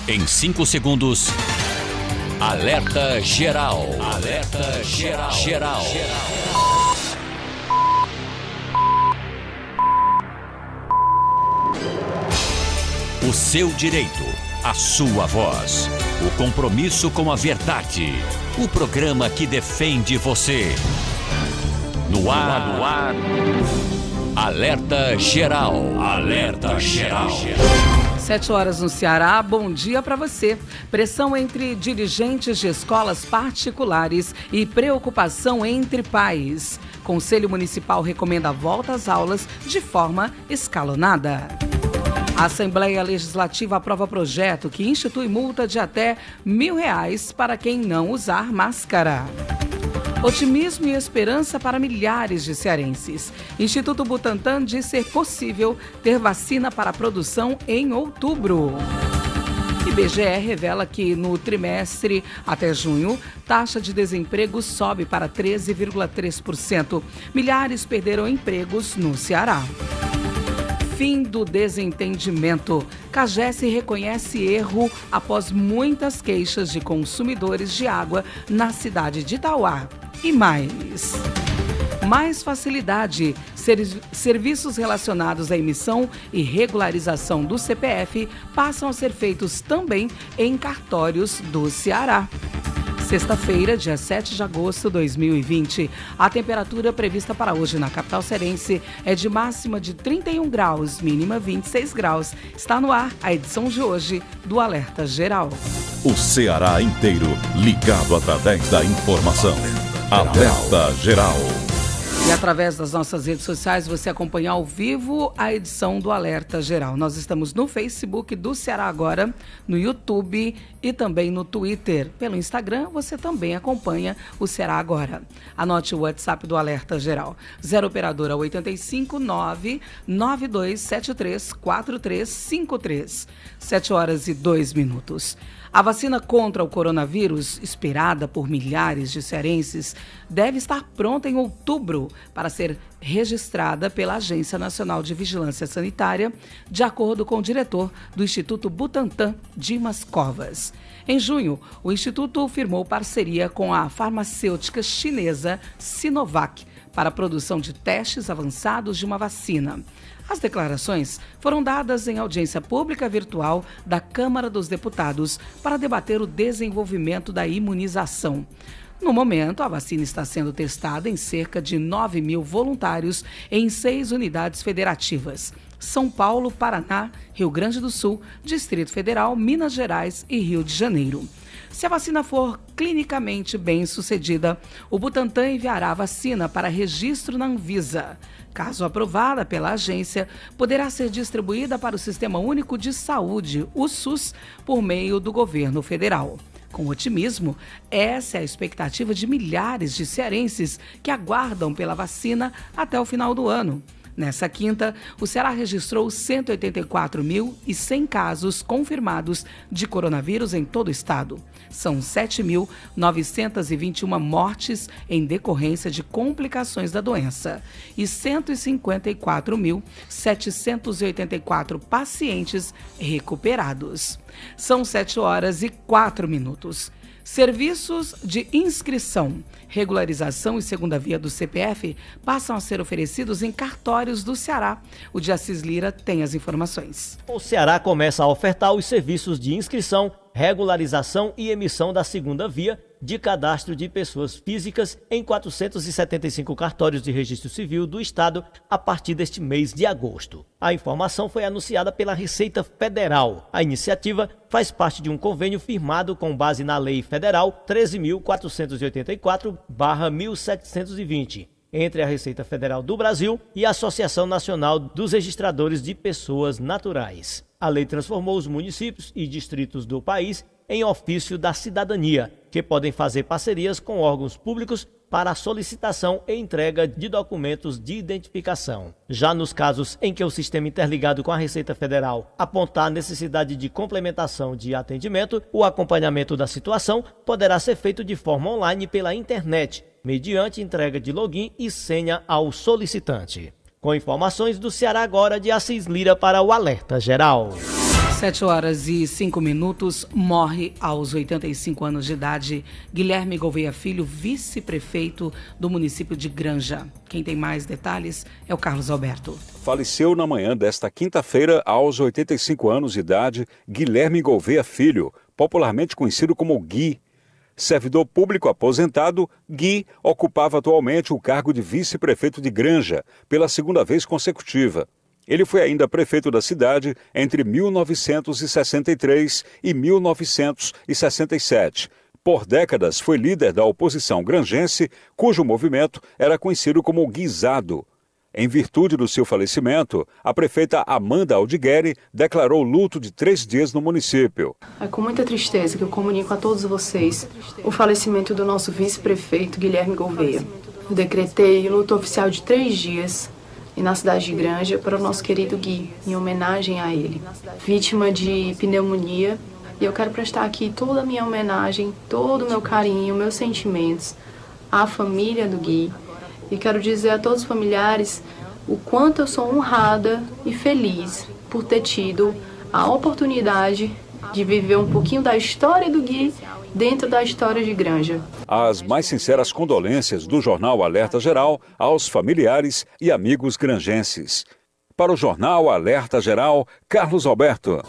Em 5 segundos, alerta geral. Alerta geral. O seu direito, a sua voz. O compromisso com a verdade. O programa que defende você. No ar. Alerta geral. Alerta geral. 7 horas no Ceará, bom dia para você. Pressão entre dirigentes de escolas particulares e preocupação entre pais. Conselho Municipal recomenda a volta às aulas de forma escalonada. A Assembleia Legislativa aprova projeto que institui multa de até R$1.000 para quem não usar máscara. Otimismo e esperança para milhares de cearenses. Instituto Butantan diz ser possível ter vacina para a produção em outubro. IBGE revela que no trimestre até junho, taxa de desemprego sobe para 13,3%. Milhares perderam empregos no Ceará. Fim do desentendimento. CAGES reconhece erro após muitas queixas de consumidores de água na cidade de Itauá. E mais facilidade. Serviços relacionados à emissão e regularização do CPF passam a ser feitos também em cartórios do Ceará. Sexta-feira, dia 7 de agosto de 2020. A temperatura prevista para hoje na capital cearense é de máxima de 31 graus, mínima 26 graus. Está no ar a edição de hoje do Alerta Geral. O Ceará inteiro ligado através da informação. Alerta Geral. E através das nossas redes sociais você acompanha ao vivo a edição do Alerta Geral. Nós estamos no Facebook do Ceará Agora, no YouTube e também no Twitter. Pelo Instagram você também acompanha o Ceará Agora. Anote o WhatsApp do Alerta Geral. 0 operadora 85 99273 4353. 7 horas e 2 minutos. A vacina contra o coronavírus, esperada por milhares de cearenses, deve estar pronta em outubro para ser registrada pela Agência Nacional de Vigilância Sanitária, de acordo com o diretor do Instituto Butantan, Dimas Covas. Em junho, o Instituto firmou parceria com a farmacêutica chinesa Sinovac para a produção de testes avançados de uma vacina. As declarações foram dadas em audiência pública virtual da Câmara dos Deputados para debater o desenvolvimento da imunização. No momento, a vacina está sendo testada em cerca de 9.000 voluntários em 6 unidades federativas: São Paulo, Paraná, Rio Grande do Sul, Distrito Federal, Minas Gerais e Rio de Janeiro. Se a vacina for clinicamente bem-sucedida, o Butantan enviará a vacina para registro na Anvisa. Caso aprovada pela agência, poderá ser distribuída para o Sistema Único de Saúde, o SUS, por meio do governo federal. Com otimismo, essa é a expectativa de milhares de cearenses que aguardam pela vacina até o final do ano. Nessa quinta, o Ceará registrou 184.100 casos confirmados de coronavírus em todo o estado. São 7.921 mortes em decorrência de complicações da doença e 154.784 pacientes recuperados. São 7 horas e 4 minutos. Serviços de inscrição, regularização e segunda via do CPF passam a ser oferecidos em cartórios do Ceará. O de Assis Lira tem as informações. O Ceará começa a ofertar os serviços de inscrição, regularização e emissão da segunda via de cadastro de pessoas físicas em 475 cartórios de registro civil do estado a partir deste mês de agosto. A informação foi anunciada pela Receita Federal. A iniciativa faz parte de um convênio firmado com base na Lei Federal 13.484/1720, entre a Receita Federal do Brasil e a Associação Nacional dos Registradores de Pessoas Naturais. A lei transformou os municípios e distritos do país em ofício da cidadania, que podem fazer parcerias com órgãos públicos para a solicitação e entrega de documentos de identificação. Já nos casos em que o sistema interligado com a Receita Federal apontar a necessidade de complementação de atendimento, o acompanhamento da situação poderá ser feito de forma online pela internet, mediante entrega de login e senha ao solicitante. Com informações do Ceará Agora, de Assis Lira para o Alerta Geral. 7h05, morre aos 85 anos de idade Guilherme Gouveia Filho, vice-prefeito do município de Granja. Quem tem mais detalhes é o Carlos Alberto. Faleceu na manhã desta quinta-feira, aos 85 anos de idade, Guilherme Gouveia Filho, popularmente conhecido como Gui. Servidor público aposentado, Gui ocupava atualmente o cargo de vice-prefeito de Granja, pela segunda vez consecutiva. Ele foi ainda prefeito da cidade entre 1963 e 1967. Por décadas foi líder da oposição granjense, cujo movimento era conhecido como Guizado. Em virtude do seu falecimento, a prefeita Amanda Aldigueri declarou luto de 3 dias no município. É com muita tristeza que eu comunico a todos vocês o falecimento do nosso vice-prefeito Guilherme Gouveia. Eu decretei luto oficial de 3 dias e na cidade de Granja para o nosso querido Gui, em homenagem a ele, vítima de pneumonia. E eu quero prestar aqui toda a minha homenagem, todo o meu carinho, meus sentimentos à família do Gui. E quero dizer a todos os familiares o quanto eu sou honrada e feliz por ter tido a oportunidade de viver um pouquinho da história do Gui dentro da história de Granja. As mais sinceras condolências do Jornal Alerta Geral aos familiares e amigos granjenses. Para o Jornal Alerta Geral, Carlos Alberto.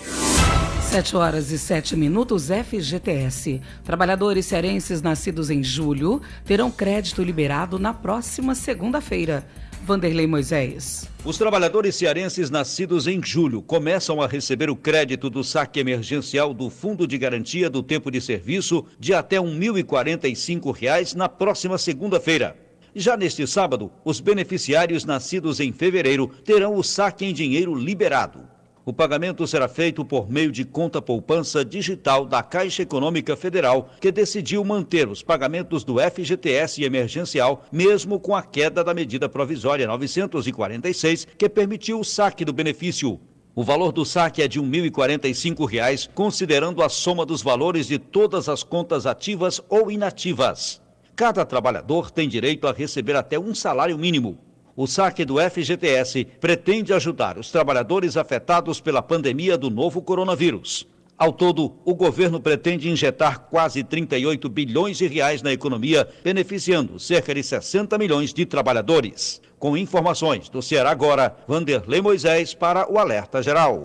7h07, FGTS. Trabalhadores cearenses nascidos em julho terão crédito liberado na próxima segunda-feira. Vanderlei Moisés. Os trabalhadores cearenses nascidos em julho começam a receber o crédito do saque emergencial do Fundo de Garantia do Tempo de Serviço de até R$ 1.045 na próxima segunda-feira. Já neste sábado, os beneficiários nascidos em fevereiro terão o saque em dinheiro liberado. O pagamento será feito por meio de conta poupança digital da Caixa Econômica Federal, que decidiu manter os pagamentos do FGTS emergencial, mesmo com a queda da medida provisória 946, que permitiu o saque do benefício. O valor do saque é de R$ 1.045, considerando a soma dos valores de todas as contas ativas ou inativas. Cada trabalhador tem direito a receber até um salário mínimo. O saque do FGTS pretende ajudar os trabalhadores afetados pela pandemia do novo coronavírus. Ao todo, o governo pretende injetar quase 38 bilhões de reais na economia, beneficiando cerca de 60 milhões de trabalhadores. Com informações do Ceará Agora, Vanderlei Moisés para o Alerta Geral.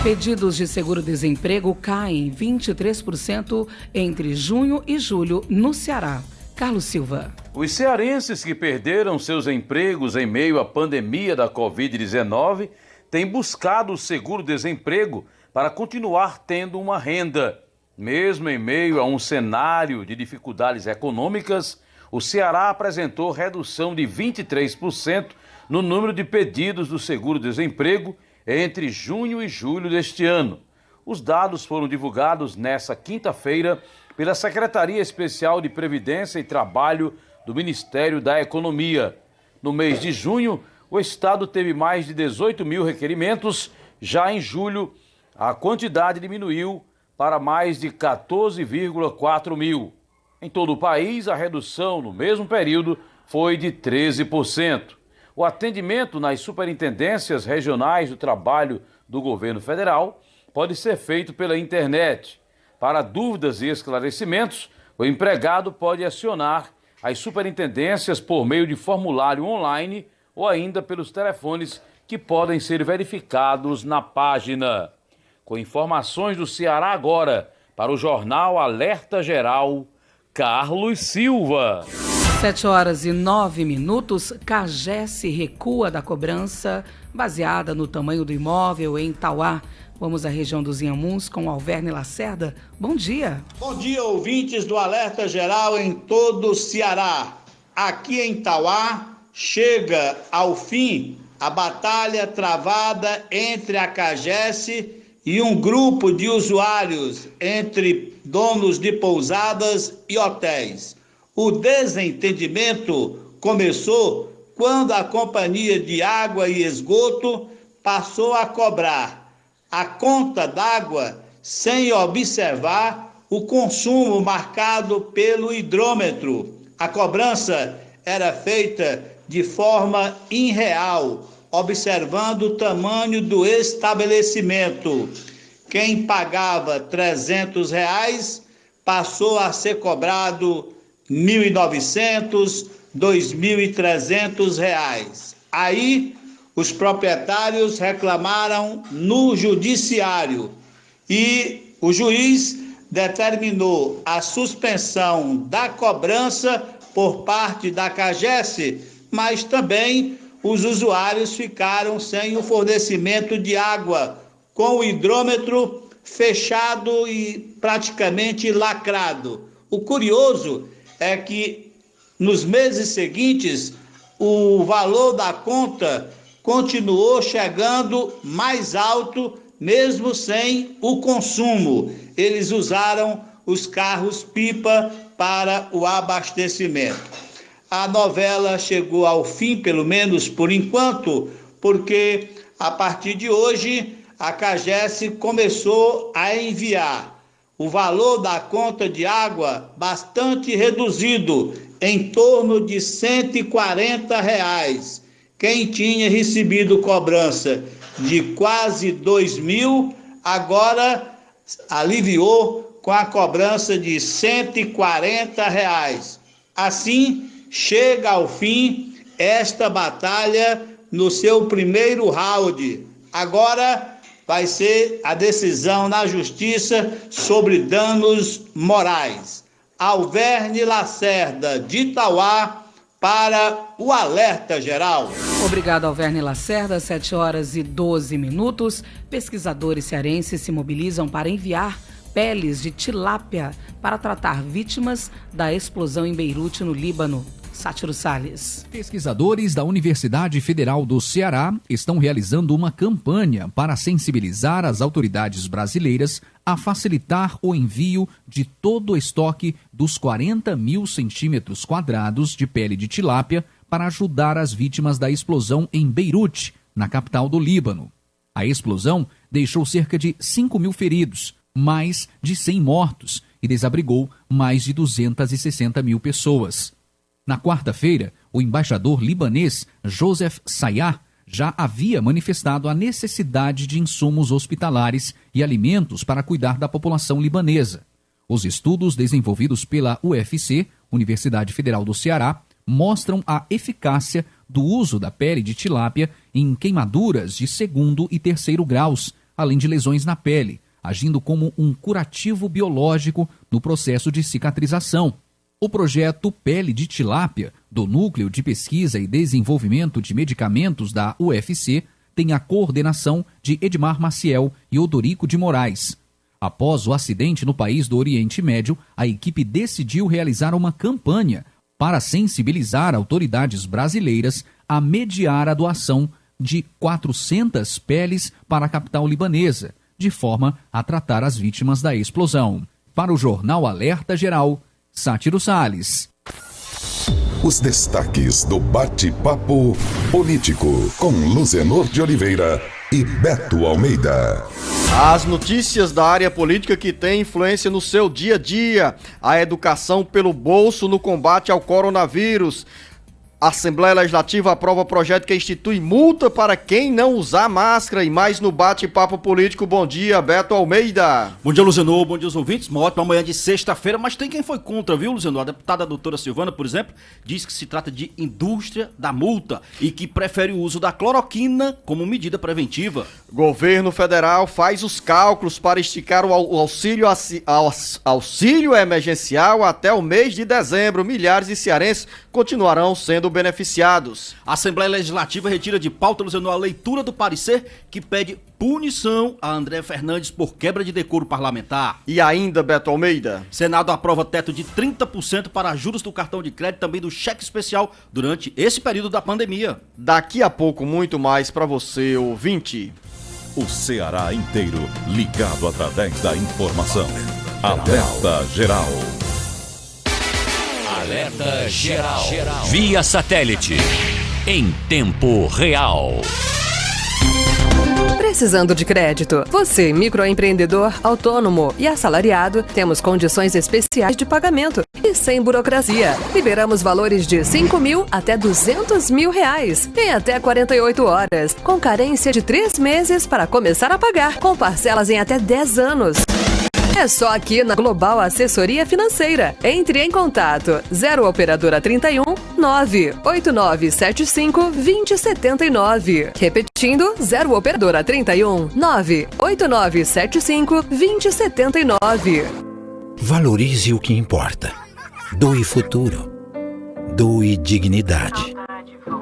Pedidos de seguro-desemprego caem 23% entre junho e julho no Ceará. Carlos Silva. Os cearenses que perderam seus empregos em meio à pandemia da Covid-19 têm buscado o seguro-desemprego para continuar tendo uma renda. Mesmo em meio a um cenário de dificuldades econômicas, o Ceará apresentou redução de 23% no número de pedidos do seguro-desemprego entre junho e julho deste ano. Os dados foram divulgados nesta quinta-feira pela Secretaria Especial de Previdência e Trabalho do Ministério da Economia. No mês de junho, o Estado teve mais de 18 mil requerimentos. Já em julho, a quantidade diminuiu para mais de 14,4 mil. Em todo o país, a redução no mesmo período foi de 13%. O atendimento nas superintendências regionais do trabalho do governo federal pode ser feito pela internet. Para dúvidas e esclarecimentos, o empregado pode acionar as superintendências por meio de formulário online ou ainda pelos telefones que podem ser verificados na página. Com informações do Ceará Agora, para o Jornal Alerta Geral, Carlos Silva. 7h09, CAGES recua da cobrança baseada no tamanho do imóvel em Tauá. Vamos à região dos Inhamuns com Alverne Lacerda. Bom dia. Bom dia, ouvintes do Alerta Geral em todo o Ceará. Aqui em Tauá, chega ao fim a batalha travada entre a CAGES e um grupo de usuários entre donos de pousadas e hotéis. O desentendimento começou quando a Companhia de Água e Esgoto passou a cobrar a conta d'água sem observar o consumo marcado pelo hidrômetro. A cobrança era feita de forma irreal, observando o tamanho do estabelecimento. quem pagava R$300 passou a ser cobrado R$1.900, R$2.300. Aí os proprietários reclamaram no judiciário e o juiz determinou a suspensão da cobrança por parte da CAGES, mas também os usuários ficaram sem o fornecimento de água, com o hidrômetro fechado e praticamente lacrado. O curioso é que nos meses seguintes o valor da conta continuou chegando mais alto, mesmo sem o consumo. Eles usaram os carros-pipa para o abastecimento. A novela chegou ao fim, pelo menos por enquanto, porque a partir de hoje a CAGES começou a enviar o valor da conta de água bastante reduzido, em torno de R$140. Quem tinha recebido cobrança de quase R$2.000, agora aliviou com a cobrança de R$140. Assim, chega ao fim esta batalha no seu primeiro round. Agora vai ser a decisão na justiça sobre danos morais. Alverne Lacerda, de Itauá, para o Alerta Geral. Obrigado, Alverne Lacerda. 7h12. Pesquisadores cearenses se mobilizam para enviar peles de tilápia para tratar vítimas da explosão em Beirute, no Líbano. Sátiro Salles. Pesquisadores da Universidade Federal do Ceará estão realizando uma campanha para sensibilizar as autoridades brasileiras a facilitar o envio de todo o estoque dos 40.000 centímetros quadrados de pele de tilápia para ajudar as vítimas da explosão em Beirute, na capital do Líbano. A explosão deixou cerca de 5.000 feridos, mais de 100 mortos e desabrigou mais de 260.000 pessoas. Na quarta-feira, o embaixador libanês Joseph Sayar já havia manifestado a necessidade de insumos hospitalares e alimentos para cuidar da população libanesa. Os estudos desenvolvidos pela UFC, Universidade Federal do Ceará, mostram a eficácia do uso da pele de tilápia em queimaduras de 2º e 3º graus, além de lesões na pele, agindo como um curativo biológico no processo de cicatrização. O projeto Pele de Tilápia, do Núcleo de Pesquisa e Desenvolvimento de Medicamentos da UFC, tem a coordenação de Edmar Maciel e Odorico de Moraes. Após o acidente no país do Oriente Médio, a equipe decidiu realizar uma campanha para sensibilizar autoridades brasileiras a mediar a doação de 400 peles para a capital libanesa, de forma a tratar as vítimas da explosão. Para o Jornal Alerta Geral, Sátiro Salles. Os destaques do Bate-Papo Político com Luzenor de Oliveira e Beto Almeida. As notícias da área política que têm influência no seu dia a dia. A educação pelo bolso no combate ao coronavírus. A Assembleia Legislativa aprova projeto que institui multa para quem não usar máscara. E mais no Bate-Papo Político. Bom dia, Beto Almeida. Bom dia, Luzenor. Bom dia aos ouvintes. Uma ótima manhã de sexta-feira, mas tem quem foi contra, viu, Luzenor? A deputada doutora Silvana, por exemplo, diz que se trata de indústria da multa e que prefere o uso da cloroquina como medida preventiva. Governo federal faz os cálculos para esticar o auxílio emergencial até o mês de dezembro. Milhares de cearenses continuarão sendo beneficiados. A Assembleia Legislativa retira de pauta, Luzenor, a leitura do parecer que pede punição a André Fernandes por quebra de decoro parlamentar. E ainda, Beto Almeida, Senado aprova teto de 30% para juros do cartão de crédito, também do cheque especial durante esse período da pandemia. Daqui a pouco, muito mais para você, ouvinte. O Ceará inteiro ligado através da informação. Alerta Geral. Alerta Geral. Via satélite. Em tempo real. Precisando de crédito? Você, microempreendedor, autônomo e assalariado, temos condições especiais de pagamento e sem burocracia. Liberamos valores de 5 mil até 200 mil reais em até 48 horas, com carência de 3 meses para começar a pagar, com parcelas em até 10 anos. É só aqui na Global Assessoria Financeira. Entre em contato 0 Operadora 31 98975 2079. Repetindo, 0 Operadora 31 98975 2079. Valorize o que importa. Doe futuro. Doe dignidade.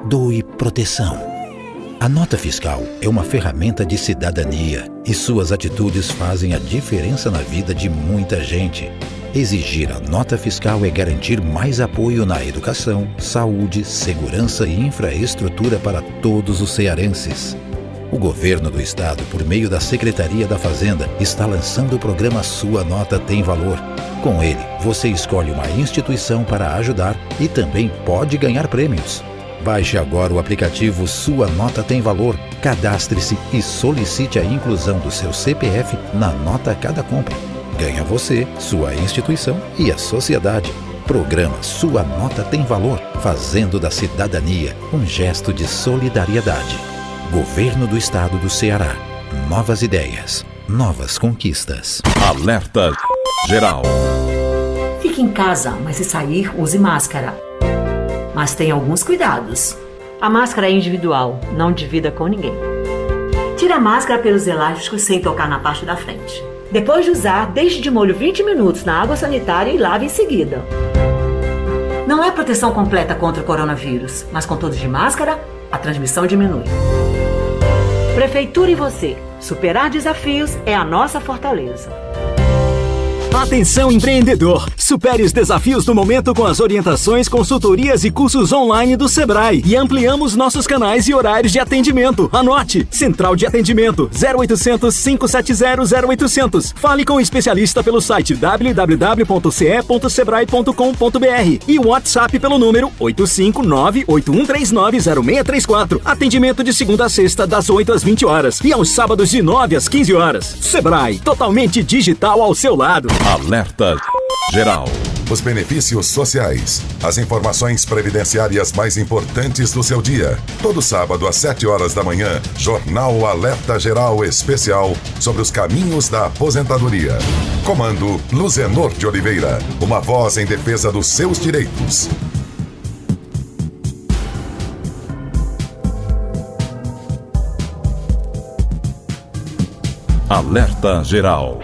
Doe proteção. A nota fiscal é uma ferramenta de cidadania e suas atitudes fazem a diferença na vida de muita gente. Exigir a nota fiscal é garantir mais apoio na educação, saúde, segurança e infraestrutura para todos os cearenses. O governo do estado, por meio da Secretaria da Fazenda, está lançando o programa Sua Nota Tem Valor. Com ele, você escolhe uma instituição para ajudar e também pode ganhar prêmios. Baixe agora o aplicativo Sua Nota Tem Valor, cadastre-se e solicite a inclusão do seu CPF na nota a cada compra. Ganha você, sua instituição e a sociedade. Programa Sua Nota Tem Valor, fazendo da cidadania um gesto de solidariedade. Governo do Estado do Ceará. Novas ideias, novas conquistas. Alerta geral. Fique em casa, mas se sair, use máscara. Mas tenha alguns cuidados. A máscara é individual, não divida com ninguém. Tire a máscara pelos elásticos sem tocar na parte da frente. Depois de usar, deixe de molho 20 minutos na água sanitária e lave em seguida. Não é proteção completa contra o coronavírus, mas com todos de máscara, a transmissão diminui. Prefeitura e você. Superar desafios é a nossa fortaleza. Atenção, empreendedor! Supere os desafios do momento com as orientações, consultorias e cursos online do Sebrae. E ampliamos nossos canais e horários de atendimento. Anote! Central de Atendimento 0800 570 0800. Fale com o especialista pelo site www.ce.sebrae.com.br e o WhatsApp pelo número 859-8139-0634. Atendimento de segunda a sexta, das 8 às 20 horas. E aos sábados de 9 às 15 horas. Sebrae, totalmente digital ao seu lado. Alerta geral. Os benefícios sociais. As informações previdenciárias mais importantes do seu dia. Todo sábado às 7 horas da manhã, Jornal Alerta Geral Especial sobre os caminhos da aposentadoria. Comando Luzenor de Oliveira. Uma voz em defesa dos seus direitos. Alerta geral.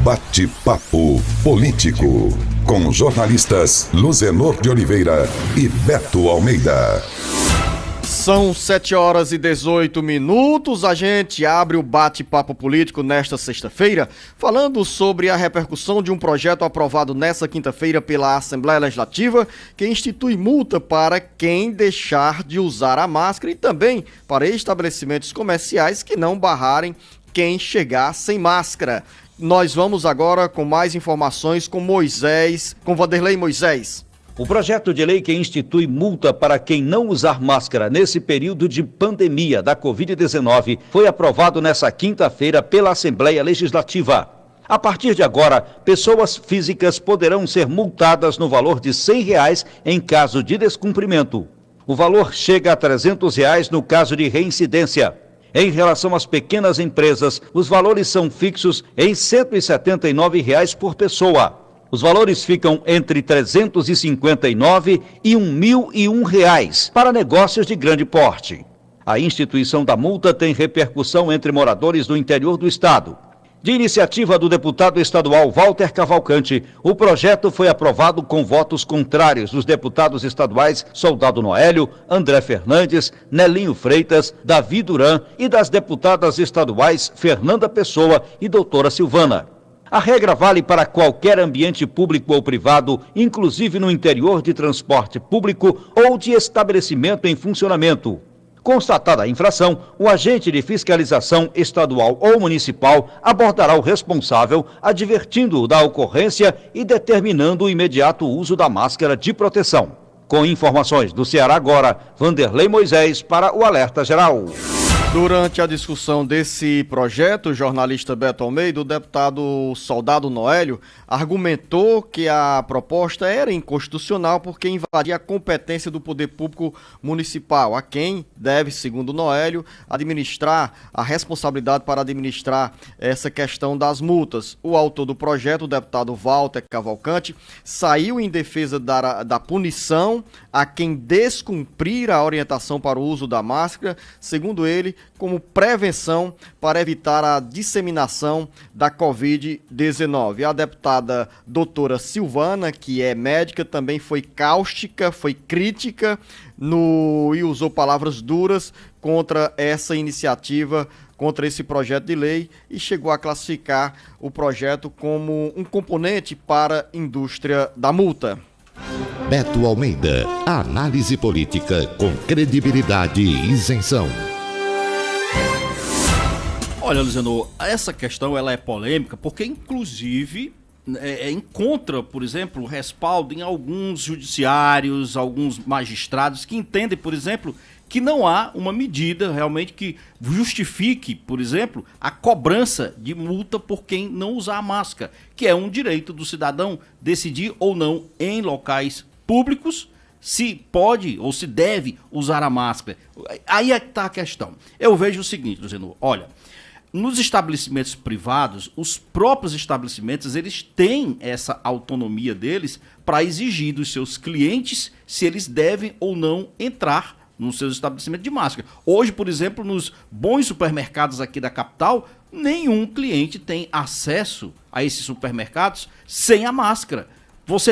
Bate-papo político com jornalistas Luzenor de Oliveira e Beto Almeida. São 7 horas e 18 minutos. A gente abre o bate-papo político nesta sexta-feira, falando sobre a repercussão de um projeto aprovado nesta quinta-feira pela Assembleia Legislativa, que institui multa para quem deixar de usar a máscara e também para estabelecimentos comerciais que não barrarem quem chegar sem máscara. Nós vamos agora com mais informações com Vanderlei Moisés. O projeto de lei que institui multa para quem não usar máscara nesse período de pandemia da Covid-19 foi aprovado nesta quinta-feira pela Assembleia Legislativa. A partir de agora, pessoas físicas poderão ser multadas no valor de R$ 100 em caso de descumprimento. O valor chega a R$ 300 no caso de reincidência. Em relação às pequenas empresas, os valores são fixos em R$ 179 por pessoa. Os valores ficam entre R$ 359 e R$ 1.001 para negócios de grande porte. A instituição da multa tem repercussão entre moradores do interior do estado. De iniciativa do deputado estadual Walter Cavalcante, o projeto foi aprovado com votos contrários dos deputados estaduais Soldado Noélio, André Fernandes, Nelinho Freitas, Davi Duran e das deputadas estaduais Fernanda Pessoa e doutora Silvana. A regra vale para qualquer ambiente público ou privado, inclusive no interior de transporte público ou de estabelecimento em funcionamento. Constatada a infração, o agente de fiscalização estadual ou municipal abordará o responsável, advertindo-o da ocorrência e determinando o imediato uso da máscara de proteção. Com informações do Ceará agora, Vanderlei Moisés para o Alerta Geral. Durante a discussão desse projeto, o jornalista Beto Almeida, o deputado Soldado Noélio, argumentou que a proposta era inconstitucional porque invadia a competência do poder público municipal, a quem deve, segundo Noélio, administrar a responsabilidade para administrar essa questão das multas. O autor do projeto, o deputado Walter Cavalcante, saiu em defesa da punição a quem descumprir a orientação para o uso da máscara, segundo ele, como prevenção para evitar a disseminação da Covid-19. A deputada doutora Silvana, que é médica, também foi cáustica, foi crítica e usou palavras duras contra essa iniciativa, contra esse projeto de lei, e chegou a classificar o projeto como um componente para a indústria da multa. Beto Almeida, análise política com credibilidade e isenção. Olha, Luciano, essa questão ela é polêmica porque, inclusive, encontra, por exemplo, respaldo em alguns judiciários, alguns magistrados que entendem, por exemplo, que não há uma medida realmente que justifique, por exemplo, a cobrança de multa por quem não usar a máscara, que é um direito do cidadão decidir ou não em locais públicos se pode ou se deve usar a máscara. Aí é que está a questão. Eu vejo o seguinte, Luciano, olha, nos estabelecimentos privados, os próprios estabelecimentos, eles têm essa autonomia deles para exigir dos seus clientes se eles devem ou não entrar nos seus estabelecimentos de máscara. Hoje, por exemplo, nos bons supermercados aqui da capital, nenhum cliente tem acesso a esses supermercados sem a máscara.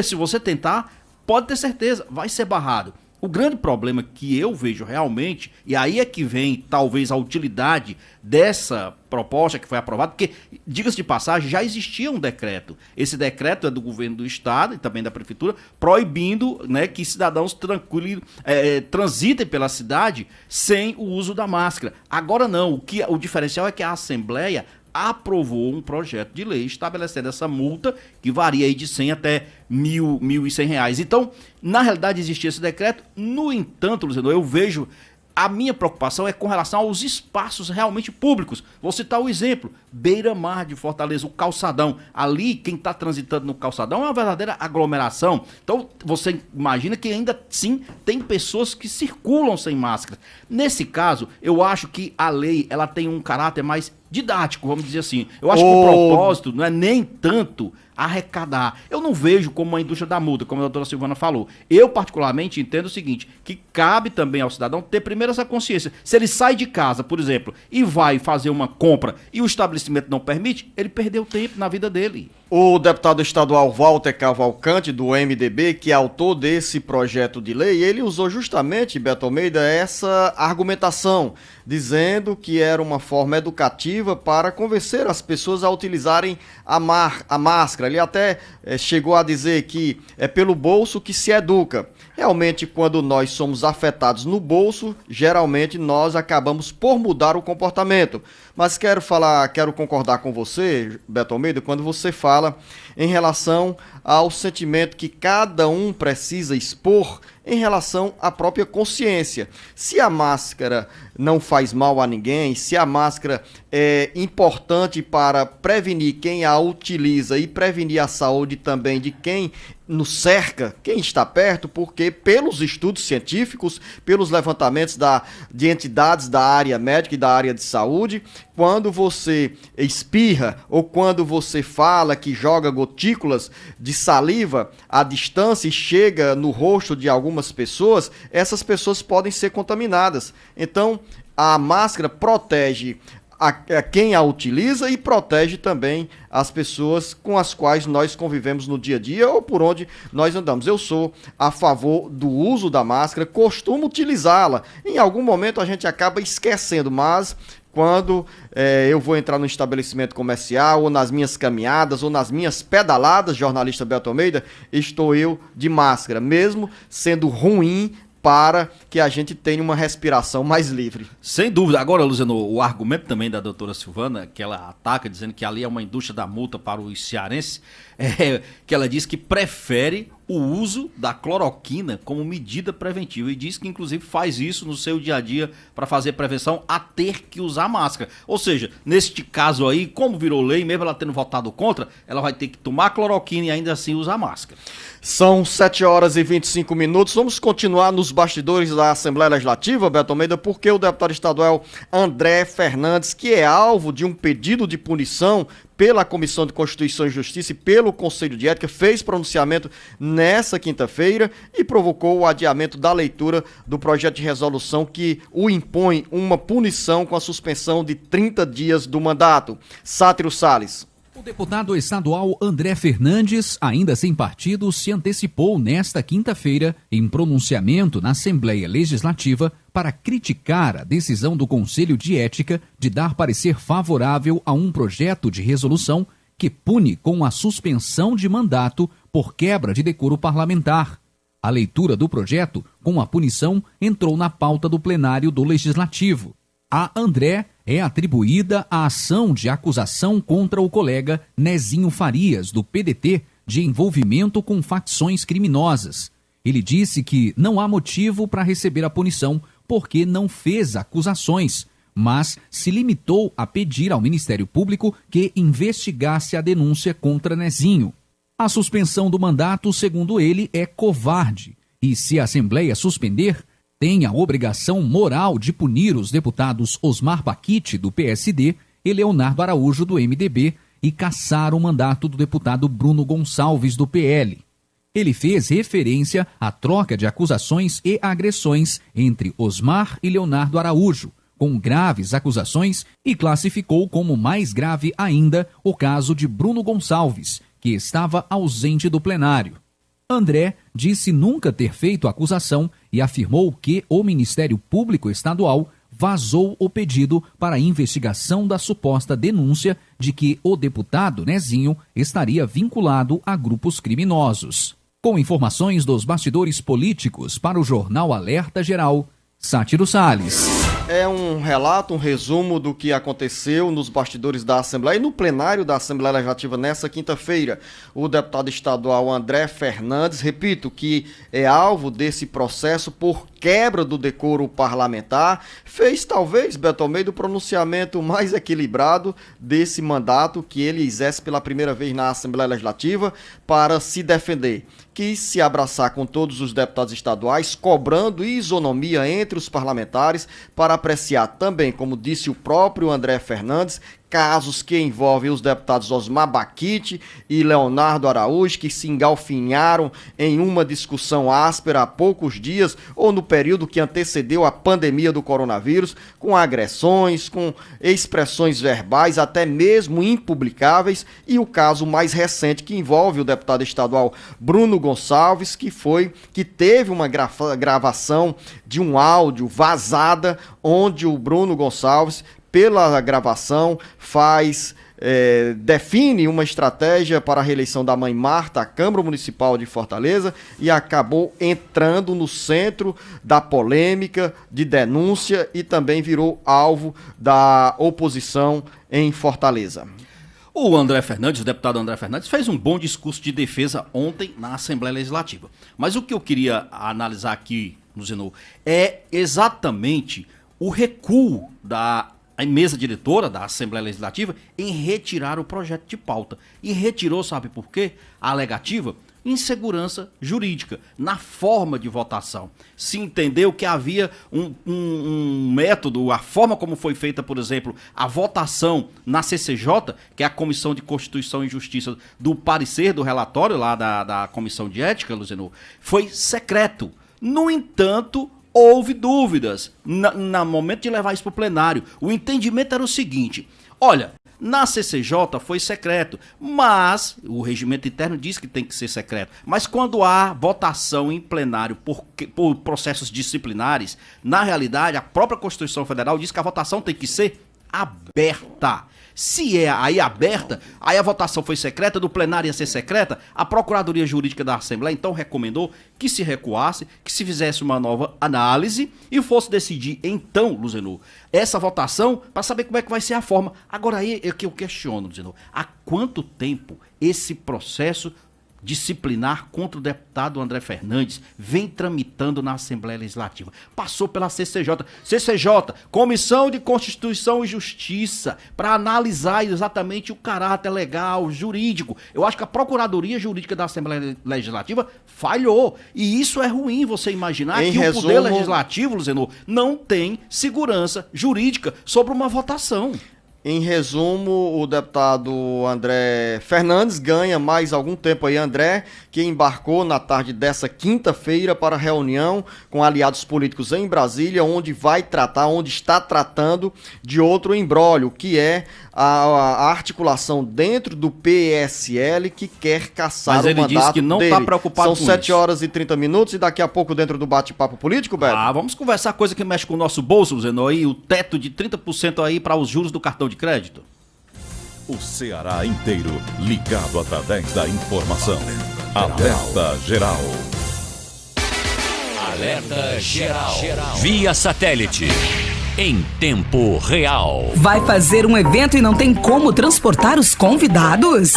Se você tentar, pode ter certeza, vai ser barrado. O grande problema que eu vejo realmente, e aí é que vem talvez a utilidade dessa proposta que foi aprovada, porque, diga-se de passagem, já existia um decreto. Esse decreto é do governo do estado e também da prefeitura, proibindo, né, que cidadãos transitem pela cidade sem o uso da máscara. Agora não, o diferencial é que a Assembleia aprovou um projeto de lei estabelecendo essa multa que varia aí de 100 até R$1.100. Então, na realidade existia esse decreto. No entanto, Luciano, eu vejo, a minha preocupação é com relação aos espaços realmente públicos. Vou citar o exemplo, Beira-Mar de Fortaleza, o calçadão. Ali, quem está transitando no calçadão é uma verdadeira aglomeração. Então, você imagina que ainda sim tem pessoas que circulam sem máscara. Nesse caso, eu acho que a lei ela tem um caráter mais didático, vamos dizer assim. Eu acho que o propósito não é nem tanto arrecadar. Eu não vejo como uma indústria da multa, como a doutora Silvana falou. Eu, particularmente, entendo o seguinte, que cabe também ao cidadão ter primeiro essa consciência. Se ele sai de casa, por exemplo, e vai fazer uma compra e o estabelecimento não permite, ele perdeu tempo na vida dele. O deputado estadual Walter Cavalcante, do MDB, que é autor desse projeto de lei, ele usou justamente, Beto Almeida, essa argumentação, dizendo que era uma forma educativa para convencer as pessoas a utilizarem a máscara. Ele até chegou a dizer que é pelo bolso que se educa. Realmente, quando nós somos afetados no bolso, geralmente nós acabamos por mudar o comportamento. Mas quero concordar com você, Beto Almeida, quando você fala em relação ao sentimento que cada um precisa expor em relação à própria consciência. Se a máscara não faz mal a ninguém, se a máscara é importante para prevenir quem a utiliza e prevenir a saúde também de quem nos cerca, quem está perto, porque pelos estudos científicos, pelos levantamentos de entidades da área médica e da área de saúde, quando você espirra ou quando você fala que joga gotículas de saliva à distância e chega no rosto de algumas pessoas, essas pessoas podem ser contaminadas. Então, a máscara protege a quem a utiliza e protege também as pessoas com as quais nós convivemos no dia a dia ou por onde nós andamos. Eu sou a favor do uso da máscara, costumo utilizá-la. Em algum momento a gente acaba esquecendo, mas quando eu vou entrar no estabelecimento comercial ou nas minhas caminhadas ou nas minhas pedaladas, jornalista Beto Almeida, estou eu de máscara, mesmo sendo ruim para que a gente tenha uma respiração mais livre. Sem dúvida. Agora, Luciano, o argumento também da doutora Silvana, que ela ataca dizendo que ali é uma indústria da multa para os cearenses, que ela diz que prefere o uso da cloroquina como medida preventiva e diz que inclusive faz isso no seu dia a dia para fazer prevenção a ter que usar máscara. Ou seja, neste caso aí, como virou lei, mesmo ela tendo votado contra, ela vai ter que tomar cloroquina e ainda assim usar máscara. São 7 horas e 25 minutos. Vamos continuar nos bastidores da Assembleia Legislativa, Beto Almeida, porque o deputado estadual André Fernandes, que é alvo de um pedido de punição pela Comissão de Constituição e Justiça e pelo Conselho de Ética, fez pronunciamento nessa quinta-feira e provocou o adiamento da leitura do projeto de resolução que o impõe uma punição com a suspensão de 30 dias do mandato. Sátiro Salles. O deputado estadual André Fernandes, ainda sem partido, se antecipou nesta quinta-feira em pronunciamento na Assembleia Legislativa para criticar a decisão do Conselho de Ética de dar parecer favorável a um projeto de resolução que pune com a suspensão de mandato por quebra de decoro parlamentar. A leitura do projeto, com a punição, entrou na pauta do plenário do Legislativo. A André é atribuída a ação de acusação contra o colega Nezinho Farias, do PDT, de envolvimento com facções criminosas. Ele disse que não há motivo para receber a punição porque não fez acusações, mas se limitou a pedir ao Ministério Público que investigasse a denúncia contra Nezinho. A suspensão do mandato, segundo ele, é covarde e, se a Assembleia suspender, tem a obrigação moral de punir os deputados Osmar Baquite, do PSD, e Leonardo Araújo, do MDB, e cassar o mandato do deputado Bruno Gonçalves, do PL. Ele fez referência à troca de acusações e agressões entre Osmar e Leonardo Araújo, com graves acusações, e classificou como mais grave ainda o caso de Bruno Gonçalves, que estava ausente do plenário. André disse nunca ter feito acusação e afirmou que o Ministério Público Estadual vazou o pedido para a investigação da suposta denúncia de que o deputado Nezinho estaria vinculado a grupos criminosos. Com informações dos bastidores políticos para o Jornal Alerta Geral, Sátiro Salles. É um relato, um resumo do que aconteceu nos bastidores da Assembleia e no plenário da Assembleia Legislativa nessa quinta-feira. O deputado estadual André Fernandes, repito, que é alvo desse processo por quebra do decoro parlamentar, fez talvez, Beto Almeida, o pronunciamento mais equilibrado desse mandato que ele exerce pela primeira vez na Assembleia Legislativa para se defender. Quis se abraçar com todos os deputados estaduais, cobrando isonomia entre os parlamentares para apreciar também, como disse o próprio André Fernandes, casos que envolvem os deputados Osmar Baquite e Leonardo Araújo, que se engalfinharam em uma discussão áspera há poucos dias ou no período que antecedeu a pandemia do coronavírus, com agressões, com expressões verbais, até mesmo impublicáveis, e o caso mais recente que envolve o deputado estadual Bruno Gonçalves, que teve uma gravação de um áudio vazada, onde o Bruno Gonçalves, pela gravação, define uma estratégia para a reeleição da mãe Marta à Câmara Municipal de Fortaleza e acabou entrando no centro da polêmica de denúncia e também virou alvo da oposição em Fortaleza. O André Fernandes, o deputado André Fernandes, fez um bom discurso de defesa ontem na Assembleia Legislativa. Mas o que eu queria analisar aqui, Luziano, é exatamente o recuo da mesa diretora da Assembleia Legislativa em retirar o projeto de pauta. E retirou, sabe por quê? A alegativa: insegurança jurídica na forma de votação. Se entendeu que havia um método, a forma como foi feita, por exemplo, a votação na CCJ, que é a Comissão de Constituição e Justiça, do parecer do relatório lá da Comissão de Ética, Luziano, foi secreto. No entanto, houve dúvidas no momento de levar isso para o plenário. O entendimento era o seguinte: olha, na CCJ foi secreto, mas o regimento interno diz que tem que ser secreto. Mas quando há votação em plenário por processos disciplinares, na realidade a própria Constituição Federal diz que a votação tem que ser aberta. Se é aí aberta, aí a votação foi secreta, do plenário ia ser secreta, a Procuradoria Jurídica da Assembleia então recomendou que se recuasse, que se fizesse uma nova análise e fosse decidir então, Luziano, essa votação para saber como é que vai ser a forma. Agora aí é que eu questiono, Luziano, há quanto tempo esse processo disciplinar contra o deputado André Fernandes vem tramitando na Assembleia Legislativa. Passou pela CCJ. CCJ, Comissão de Constituição e Justiça, para analisar exatamente o caráter legal, jurídico. Eu acho que a Procuradoria Jurídica da Assembleia Legislativa falhou. E isso é ruim, você imaginar que o Poder Legislativo, Luzenor, não tem segurança jurídica sobre uma votação. Em resumo, o deputado André Fernandes ganha mais algum tempo aí. André, que embarcou na tarde dessa quinta-feira para reunião com aliados políticos em Brasília, onde está tratando de outro imbróglio, que é a articulação dentro do PSL que quer caçar o mandato dele. Mas ele disse que não está preocupado com isso. São 7 horas e 30 minutos e daqui a pouco dentro do bate-papo político, Beto? Vamos conversar coisa que mexe com o nosso bolso, Zenor, aí o teto de 30% aí para os juros do cartão de crédito. O Ceará inteiro ligado através da informação. Alerta Geral. Alerta Geral. Via satélite. Em tempo real. Vai fazer um evento e não tem como transportar os convidados?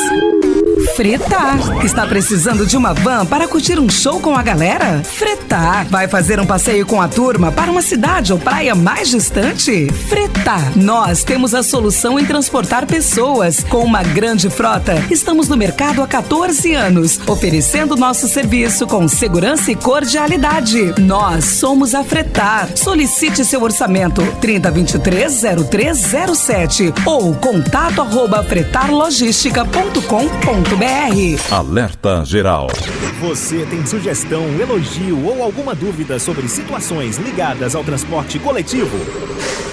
Fretar. Está precisando de uma van para curtir um show com a galera? Fretar. Vai fazer um passeio com a turma para uma cidade ou praia mais distante? Fretar. Nós temos a solução em transportar pessoas. Com uma grande frota, estamos no mercado há 14 anos, oferecendo nosso serviço com segurança e cordialidade. Nós somos a Fretar. Solicite seu orçamento 3023-0307 ou contato@fretarlogistica.com.br. Alerta Geral. Você tem sugestão, elogio ou alguma dúvida sobre situações ligadas ao transporte coletivo?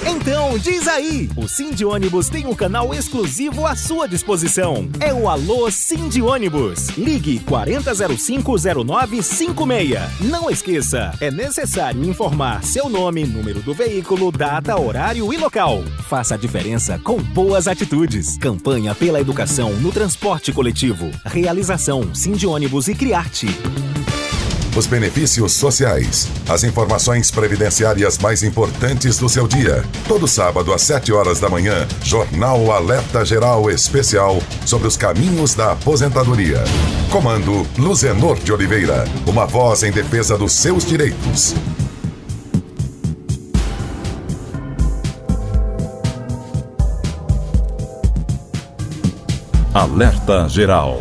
Então diz aí! O Sind Ônibus tem um canal exclusivo à sua disposição. É o Alô Sind Ônibus. Ligue 40050956. Não esqueça, é necessário informar seu nome, número do veículo, data, horário e local. Faça a diferença com boas atitudes. Campanha pela educação no transporte coletivo. Realização Sind Ônibus e Criarte. Os benefícios sociais, as informações previdenciárias mais importantes do seu dia. Todo sábado às 7 horas da manhã, Jornal Alerta Geral Especial sobre os caminhos da aposentadoria. Comando Luzenor de Oliveira, uma voz em defesa dos seus direitos. Alerta Geral.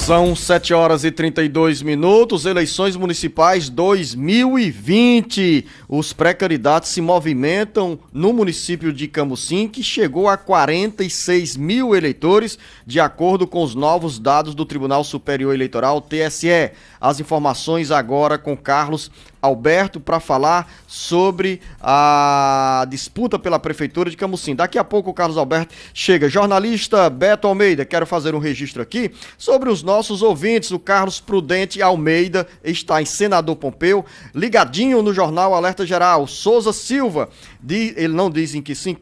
São 7 horas e 32 minutos, eleições municipais 2020. Os pré-candidatos se movimentam no município de Camusim, que chegou a 46 mil eleitores, de acordo com os novos dados do Tribunal Superior Eleitoral, TSE. As informações agora com Carlos Alberto para falar sobre a disputa pela Prefeitura de Camusim. Daqui a pouco o Carlos Alberto chega. Jornalista Beto Almeida, quero fazer um registro aqui sobre os nossos ouvintes. O Carlos Prudente Almeida está em Senador Pompeu, ligadinho no Jornal Alerta Geral. Souza Silva, ele não diz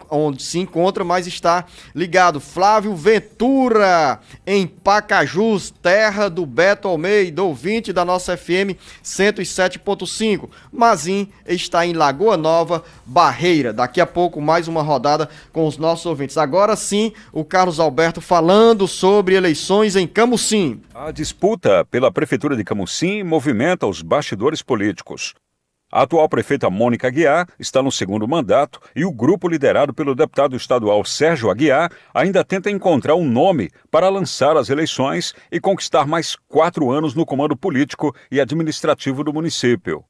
onde se encontra, mas está ligado. Flávio Ventura, em Pacajus, terra do Beto Almeida, ouvinte da nossa FM 107.5. Mazin está em Lagoa Nova, Barreira. Daqui a pouco mais uma rodada com os nossos ouvintes. Agora sim, o Carlos Alberto falando sobre eleições em Camusim. A disputa pela Prefeitura de Camusim movimenta os bastidores políticos. A atual prefeita Mônica Aguiar está no segundo mandato e o grupo liderado pelo deputado estadual Sérgio Aguiar ainda tenta encontrar um nome para lançar as eleições e conquistar mais 4 anos no comando político e administrativo do município.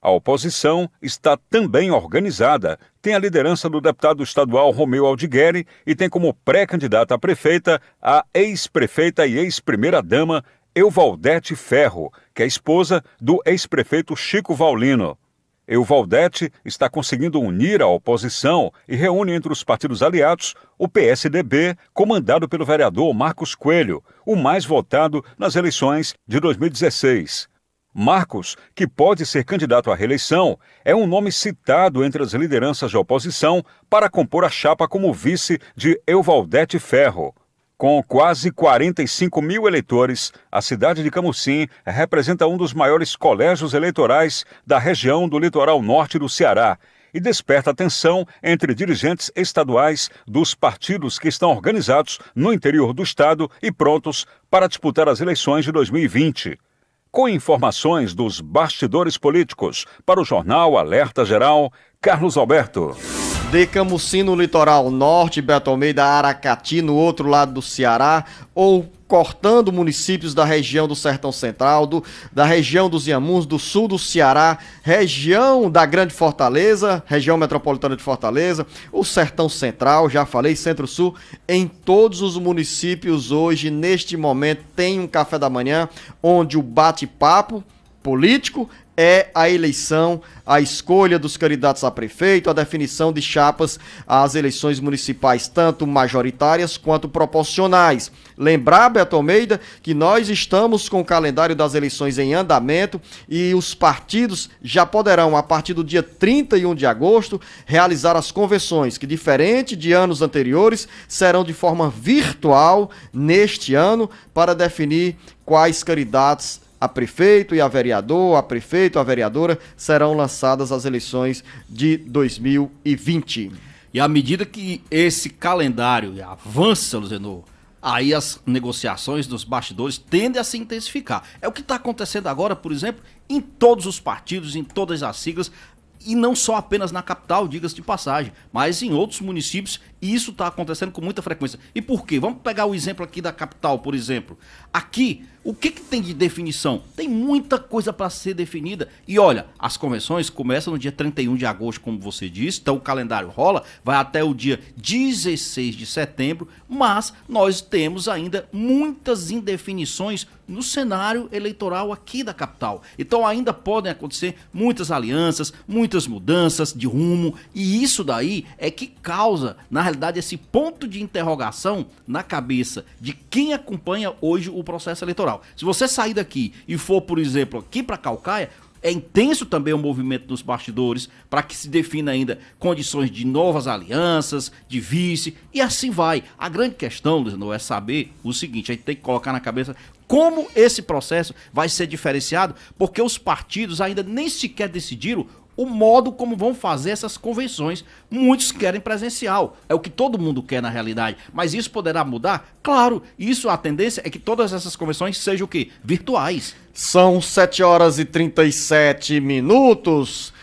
A oposição está também organizada, tem a liderança do deputado estadual Romeu Aldigueri e tem como pré-candidata a prefeita a ex-prefeita e ex-primeira-dama Euvaldete Ferro, que é esposa do ex-prefeito Chico Vaulino. Euvaldete está conseguindo unir a oposição e reúne entre os partidos aliados o PSDB, comandado pelo vereador Marcos Coelho, o mais votado nas eleições de 2016. Marcos, que pode ser candidato à reeleição, é um nome citado entre as lideranças de oposição para compor a chapa como vice de Euvaldete Ferro. Com quase 45 mil eleitores, a cidade de Camusim representa um dos maiores colégios eleitorais da região do litoral norte do Ceará e desperta atenção entre dirigentes estaduais dos partidos que estão organizados no interior do estado e prontos para disputar as eleições de 2020. Com informações dos bastidores políticos, para o Jornal Alerta Geral, Carlos Alberto. De Camusim, no litoral norte, Beto Almeida, Aracati, no outro lado do Ceará, ou cortando municípios da região do Sertão Central, da região dos Inhamuns, do sul do Ceará, região da Grande Fortaleza, região metropolitana de Fortaleza, o Sertão Central, já falei, Centro-Sul, em todos os municípios hoje, neste momento, tem um café da manhã, onde o bate-papo político é a eleição, a escolha dos candidatos a prefeito, a definição de chapas às eleições municipais, tanto majoritárias quanto proporcionais. Lembrar, Beto Almeida, que nós estamos com o calendário das eleições em andamento e os partidos já poderão, a partir do dia 31 de agosto, realizar as convenções, que, diferente de anos anteriores, serão de forma virtual neste ano, para definir quais candidatos a prefeito e a vereador, a prefeito, a vereadora, serão lançadas as eleições de 2020. E à medida que esse calendário avança, Luzenor, aí as negociações dos bastidores tendem a se intensificar. É o que está acontecendo agora, por exemplo, em todos os partidos, em todas as siglas, e não só apenas na capital, diga-se de passagem, mas em outros municípios, e isso está acontecendo com muita frequência. E por quê? Vamos pegar o exemplo aqui da capital, por exemplo. Aqui, o que tem de definição? Tem muita coisa para ser definida. E olha, as convenções começam no dia 31 de agosto, como você disse, então o calendário rola, vai até o dia 16 de setembro, mas nós temos ainda muitas indefinições no cenário eleitoral aqui da capital. Então ainda podem acontecer muitas alianças, muitas mudanças de rumo, e isso daí é que causa, na realidade, esse ponto de interrogação na cabeça de quem acompanha hoje o processo eleitoral. Se você sair daqui e for, por exemplo, aqui para Caucaia, é intenso também o movimento dos bastidores para que se defina ainda condições de novas alianças, de vice, e assim vai. A grande questão, Luiz, é saber o seguinte, a gente tem que colocar na cabeça como esse processo vai ser diferenciado, porque os partidos ainda nem sequer decidiram o modo como vão fazer essas convenções. Muitos querem presencial, é o que todo mundo quer na realidade, mas isso poderá mudar? Claro, isso a tendência é que todas essas convenções sejam o quê? Virtuais. São 7 horas e 37 minutos.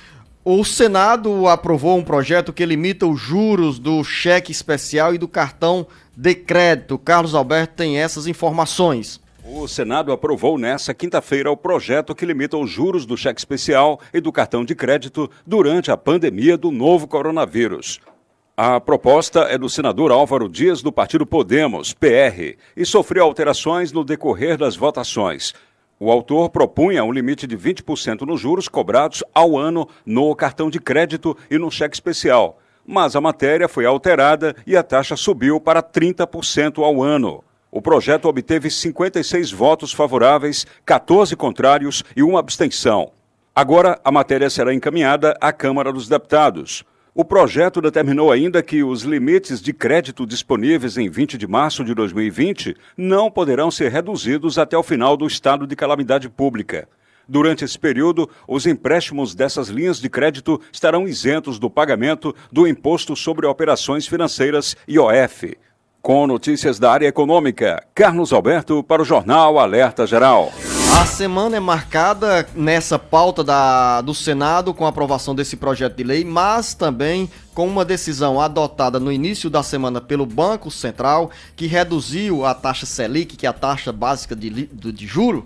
O Senado aprovou um projeto que limita os juros do cheque especial e do cartão de crédito. Carlos Alberto tem essas informações. O Senado aprovou nesta quinta-feira o projeto que limita os juros do cheque especial e do cartão de crédito durante a pandemia do novo coronavírus. A proposta é do senador Álvaro Dias, do partido Podemos, PR, e sofreu alterações no decorrer das votações. O autor propunha um limite de 20% nos juros cobrados ao ano no cartão de crédito e no cheque especial, mas a matéria foi alterada e a taxa subiu para 30% ao ano. O projeto obteve 56 votos favoráveis, 14 contrários e uma abstenção. Agora, a matéria será encaminhada à Câmara dos Deputados. O projeto determinou ainda que os limites de crédito disponíveis em 20 de março de 2020 não poderão ser reduzidos até o final do estado de calamidade pública. Durante esse período, os empréstimos dessas linhas de crédito estarão isentos do pagamento do Imposto sobre Operações Financeiras, IOF. Com notícias da área econômica, Carlos Alberto para o Jornal Alerta Geral. A semana é marcada nessa pauta do Senado com a aprovação desse projeto de lei, mas também com uma decisão adotada no início da semana pelo Banco Central, que reduziu a taxa Selic, que é a taxa básica de juro,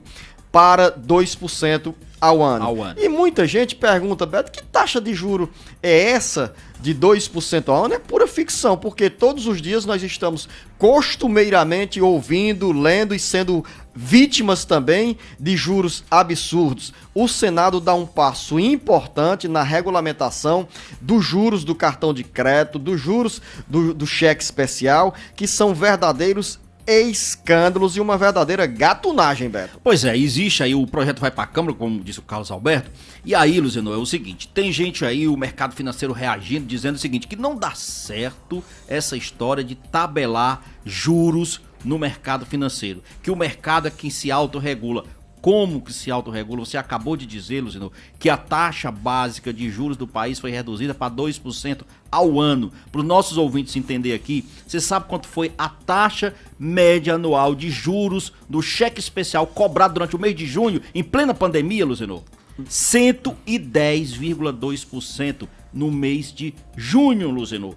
para 2% ao ano. E muita gente pergunta, Beto, que taxa de juro é essa de 2% ao ano? É pura ficção, porque todos os dias nós estamos costumeiramente ouvindo, lendo e sendo vítimas também de juros absurdos. O Senado dá um passo importante na regulamentação dos juros do cartão de crédito, dos juros do cheque especial, que são verdadeiros escândalos e uma verdadeira gatunagem, Beto. Pois é, existe aí, o projeto vai para a Câmara, como disse o Carlos Alberto, e aí, Luciano, é o seguinte, tem gente aí, o mercado financeiro reagindo, dizendo o seguinte, que não dá certo essa história de tabelar juros no mercado financeiro, que o mercado é quem se autorregula. Como que se autorregula? Você acabou de dizer, Luciano, que a taxa básica de juros do país foi reduzida para 2% ao ano. Para os nossos ouvintes entender aqui, você sabe quanto foi a taxa média anual de juros do cheque especial cobrado durante o mês de junho, em plena pandemia, Luciano? 110,2% no mês de junho, Luciano.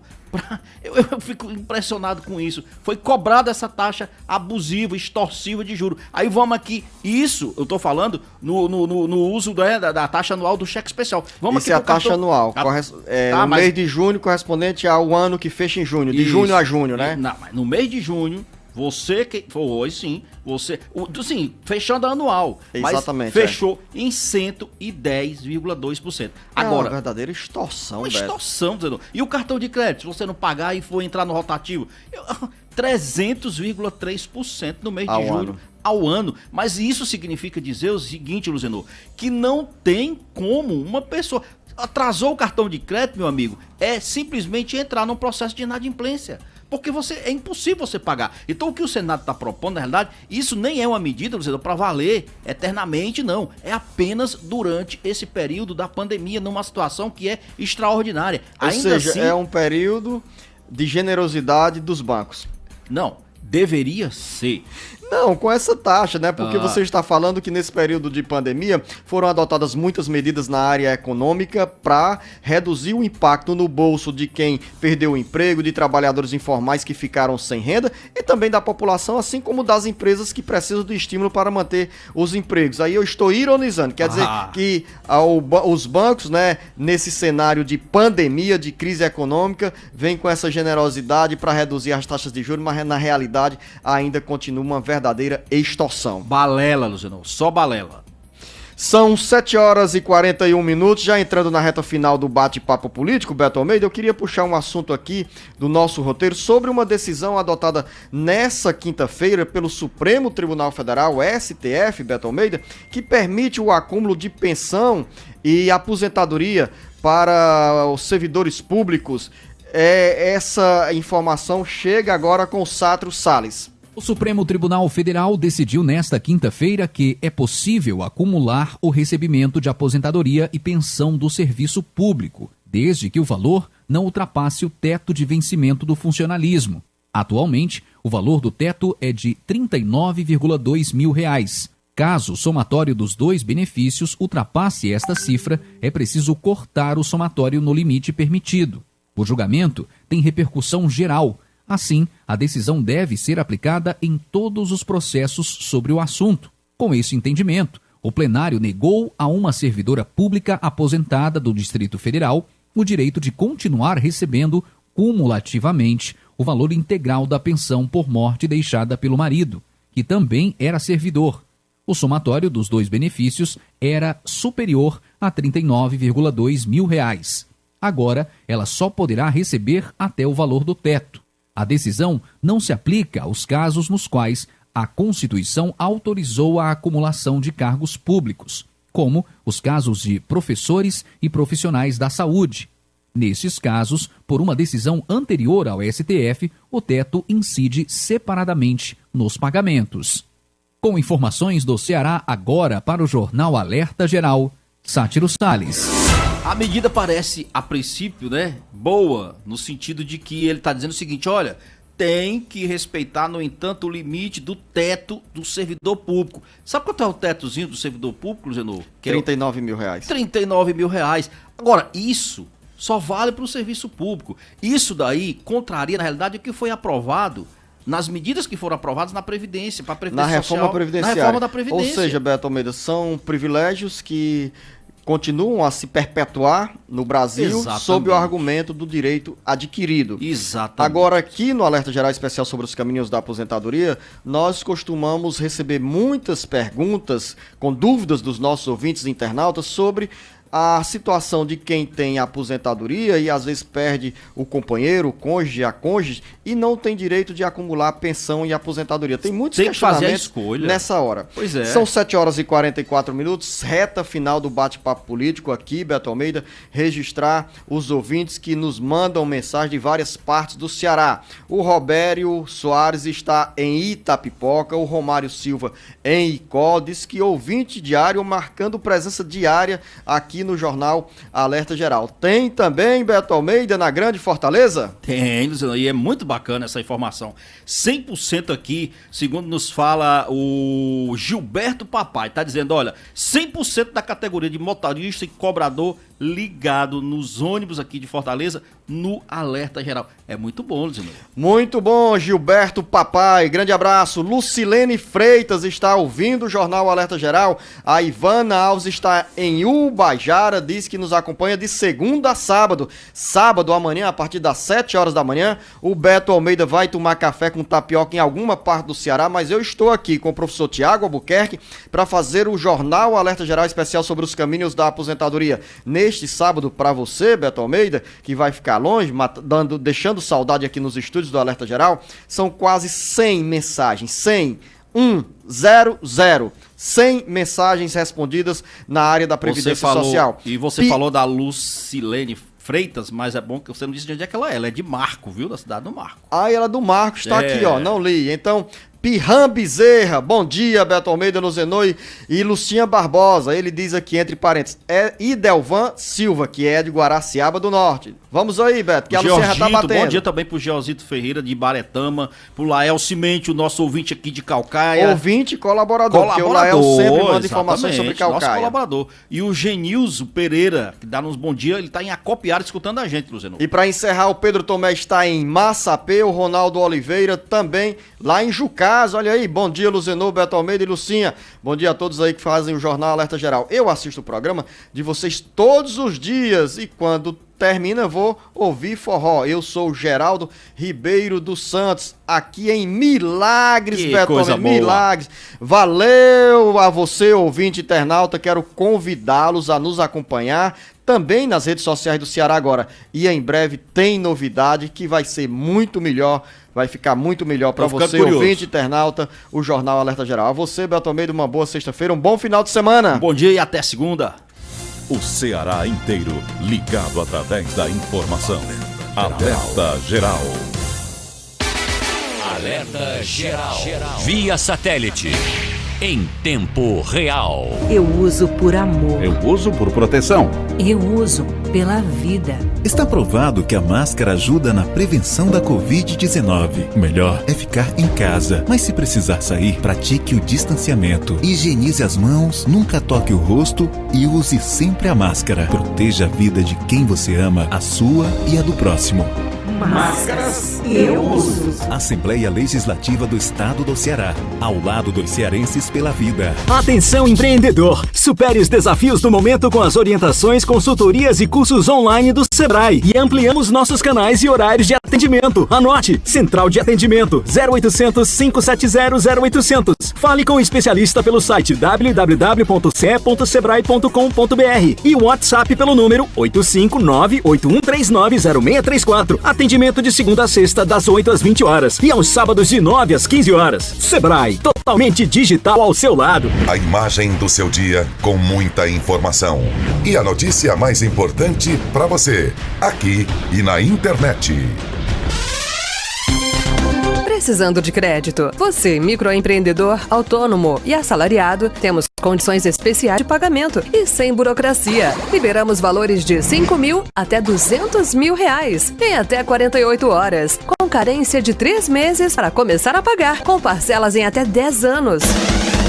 Eu fico impressionado com isso. Foi cobrada essa taxa abusiva, extorsiva de juros. Aí vamos aqui, isso eu tô falando no uso da taxa anual do cheque especial. Vamos isso aqui é a taxa anual, no mês de junho correspondente ao ano que fecha em junho, de junho a junho, né? Não, mas no mês de junho, você que foi, sim, sim, fechando anual. Exatamente. Mas fechou em 110,2%. Agora, é uma verdadeira extorsão, uma extorsão, Zeno. E o cartão de crédito, se você não pagar e for entrar no rotativo, 300,3% no mês de julho ao ano. Mas isso significa dizer o seguinte, Luciano, que não tem como uma pessoa atrasou o cartão de crédito, meu amigo, é simplesmente entrar num processo de inadimplência. Porque é impossível você pagar. Então o que o Senado está propondo, na realidade, isso nem é uma medida, Luciano, para valer eternamente, não. É apenas durante esse período da pandemia, numa situação que é extraordinária. Ou seja, assim, é um período de generosidade dos bancos. Não, deveria ser. Não, com essa taxa, né? Porque você está falando que nesse período de pandemia foram adotadas muitas medidas na área econômica para reduzir o impacto no bolso de quem perdeu o emprego, de trabalhadores informais que ficaram sem renda e também da população, assim como das empresas que precisam de estímulo para manter os empregos. Aí eu estou ironizando, quer dizer que os bancos, né, nesse cenário de pandemia, de crise econômica, vêm com essa generosidade para reduzir as taxas de juros, mas na realidade ainda continua uma verdadeira extorsão. Balela, Luciano, só balela. São 7h41, já entrando na reta final do bate-papo político, Beto Almeida, eu queria puxar um assunto aqui do nosso roteiro sobre uma decisão adotada nessa quinta-feira pelo Supremo Tribunal Federal, STF, Beto Almeida, que permite o acúmulo de pensão e aposentadoria para os servidores públicos. Essa informação chega agora com o Sátrio Salles. O Supremo Tribunal Federal decidiu nesta quinta-feira que é possível acumular o recebimento de aposentadoria e pensão do serviço público, desde que o valor não ultrapasse o teto de vencimento do funcionalismo. Atualmente, o valor do teto é de R$ 39,2 mil. Caso o somatório dos dois benefícios ultrapasse esta cifra, é preciso cortar o somatório no limite permitido. O julgamento tem repercussão geral. Assim, a decisão deve ser aplicada em todos os processos sobre o assunto. Com esse entendimento, o plenário negou a uma servidora pública aposentada do Distrito Federal o direito de continuar recebendo cumulativamente o valor integral da pensão por morte deixada pelo marido, que também era servidor. O somatório dos dois benefícios era superior a R$ 39,2 mil. Agora, ela só poderá receber até o valor do teto. A decisão não se aplica aos casos nos quais a Constituição autorizou a acumulação de cargos públicos, como os casos de professores e profissionais da saúde. Nesses casos, por uma decisão anterior ao STF, o teto incide separadamente nos pagamentos. Com informações do Ceará agora para o Jornal Alerta Geral, Sátiro Salles. A medida parece, a princípio, né, boa, no sentido de que ele está dizendo o seguinte, olha, tem que respeitar, no entanto, o limite do teto do servidor público. Sabe quanto é o tetozinho do servidor público, Luciano? R$ 39 mil. R$ 39 mil. Agora, isso só vale para o serviço público. Isso daí contraria, na realidade, o que foi aprovado nas medidas que foram aprovadas na Previdência, para a Previdência Social, na reforma da Previdência. Ou seja, Beto Almeida, são privilégios que continuam a se perpetuar no Brasil. Exatamente. Sob o argumento do direito adquirido. Exatamente. Agora, aqui no Alerta Geral Especial sobre os caminhos da aposentadoria, nós costumamos receber muitas perguntas com dúvidas dos nossos ouvintes internautas sobre a situação de quem tem aposentadoria e às vezes perde o companheiro, o cônjuge, a cônjuge, e não tem direito de acumular pensão e aposentadoria. Tem muitos questionamentos nessa hora. Pois é. São 7 horas e 44 minutos, reta final do bate-papo político aqui, Beto Almeida, registrar os ouvintes que nos mandam mensagem de várias partes do Ceará. O Robério Soares está em Itapipoca, o Romário Silva em Icó, diz que ouvinte diário marcando presença diária aqui no Jornal Alerta Geral. Tem também, Beto Almeida, na Grande Fortaleza? Tem, Luciano, e é muito bacana essa informação. 100% aqui, segundo nos fala o Gilberto Papai, tá dizendo, olha, 100% da categoria de motorista e cobrador ligado nos ônibus aqui de Fortaleza no Alerta Geral. É muito bom, Luciano. Muito bom, Gilberto Papai. Grande abraço. Lucilene Freitas está ouvindo o Jornal Alerta Geral. A Ivana Alves está em Ubajara, diz que nos acompanha de segunda a sábado. Sábado, amanhã, a partir das 7 horas da manhã, o Beto Almeida vai tomar café com tapioca em alguma parte do Ceará, mas eu estou aqui com o professor Tiago Albuquerque para fazer o Jornal Alerta Geral especial sobre os caminhos da aposentadoria. Neste sábado, para você, Beto Almeida, que vai ficar longe, deixando saudade aqui nos estúdios do Alerta Geral, são quase 100 mensagens, 100 mensagens respondidas na área da Previdência Social. E você falou da Lucilene Freitas, mas é bom que você não disse de onde é que ela é. Ela é de Marco, viu? Da cidade do Marco. Ah, ela é do Marco, está aqui, ó, não li. Então, Pirram Bezerra, bom dia, Beto Almeida, Luzenoi e Lucinha Barbosa. Ele diz aqui, entre parênteses, é Idelvan Silva, que é de Guaraciaba do Norte. Vamos aí, Beto, que a Lucinha já tá batendo. Bom dia também pro Geosito Ferreira de Baretama, pro Lael Cimente, o nosso ouvinte aqui de Calcaia. Ouvinte e colaborador, porque o Lael sempre manda informações sobre Calcaia. Nosso colaborador. E o Genilzo Pereira, que dá nos bom dia, ele tá em Acopiara escutando a gente, Luzenoi. E para encerrar, o Pedro Tomé está em Massapê, o Ronaldo Oliveira também lá em Jucá. Olha aí, bom dia, Luzenor, Beto Almeida e Lucinha. Bom dia a todos aí que fazem o Jornal Alerta Geral. Eu assisto o programa de vocês todos os dias e quando termina vou ouvir forró. Eu sou o Geraldo Ribeiro dos Santos, aqui em Milagres, que Beto coisa Almeida. boa. Milagres. Valeu a você, ouvinte internauta. Quero convidá-los a nos acompanhar também nas redes sociais do Ceará agora. E em breve tem novidade que vai ser muito melhor. Vai ficar muito melhor para você, ouvinte internauta, o Jornal Alerta Geral. A você, Beto Almeida, uma boa sexta-feira, um bom final de semana. Bom dia e até segunda. O Ceará inteiro ligado através da informação. Alerta Geral. Alerta Geral. Via satélite. Em tempo real. Eu uso por amor. Eu uso por proteção. Eu uso pela vida. Está provado que a máscara ajuda na prevenção da Covid-19. O melhor é ficar em casa, mas se precisar sair, pratique o distanciamento. Higienize as mãos, nunca toque o rosto e use sempre a máscara. Proteja a vida de quem você ama, a sua e a do próximo. Máscaras eu uso. Assembleia Legislativa do Estado do Ceará. Ao lado dos cearenses pela vida. Atenção, empreendedor! Supere os desafios do momento com as orientações, consultorias e cursos online do Sebrae. E ampliamos nossos canais e horários de atendimento. Anote: Central de Atendimento 0800 570 0800. Fale com o especialista pelo site www.ce.sebrae.com.br e o WhatsApp pelo número 859-8139-0634. Atendimento de segunda a sexta, das 8 às 20 horas e aos sábados de 9 às 15 horas. Sebrae, totalmente digital ao seu lado. A imagem do seu dia com muita informação. E a notícia mais importante para você, aqui e na internet. Precisando de crédito? Você, microempreendedor, autônomo e assalariado, temos condições especiais de pagamento e sem burocracia. Liberamos valores de 5 mil até 200 mil reais em até 48 horas, com carência de 3 meses para começar a pagar, com parcelas em até 10 anos.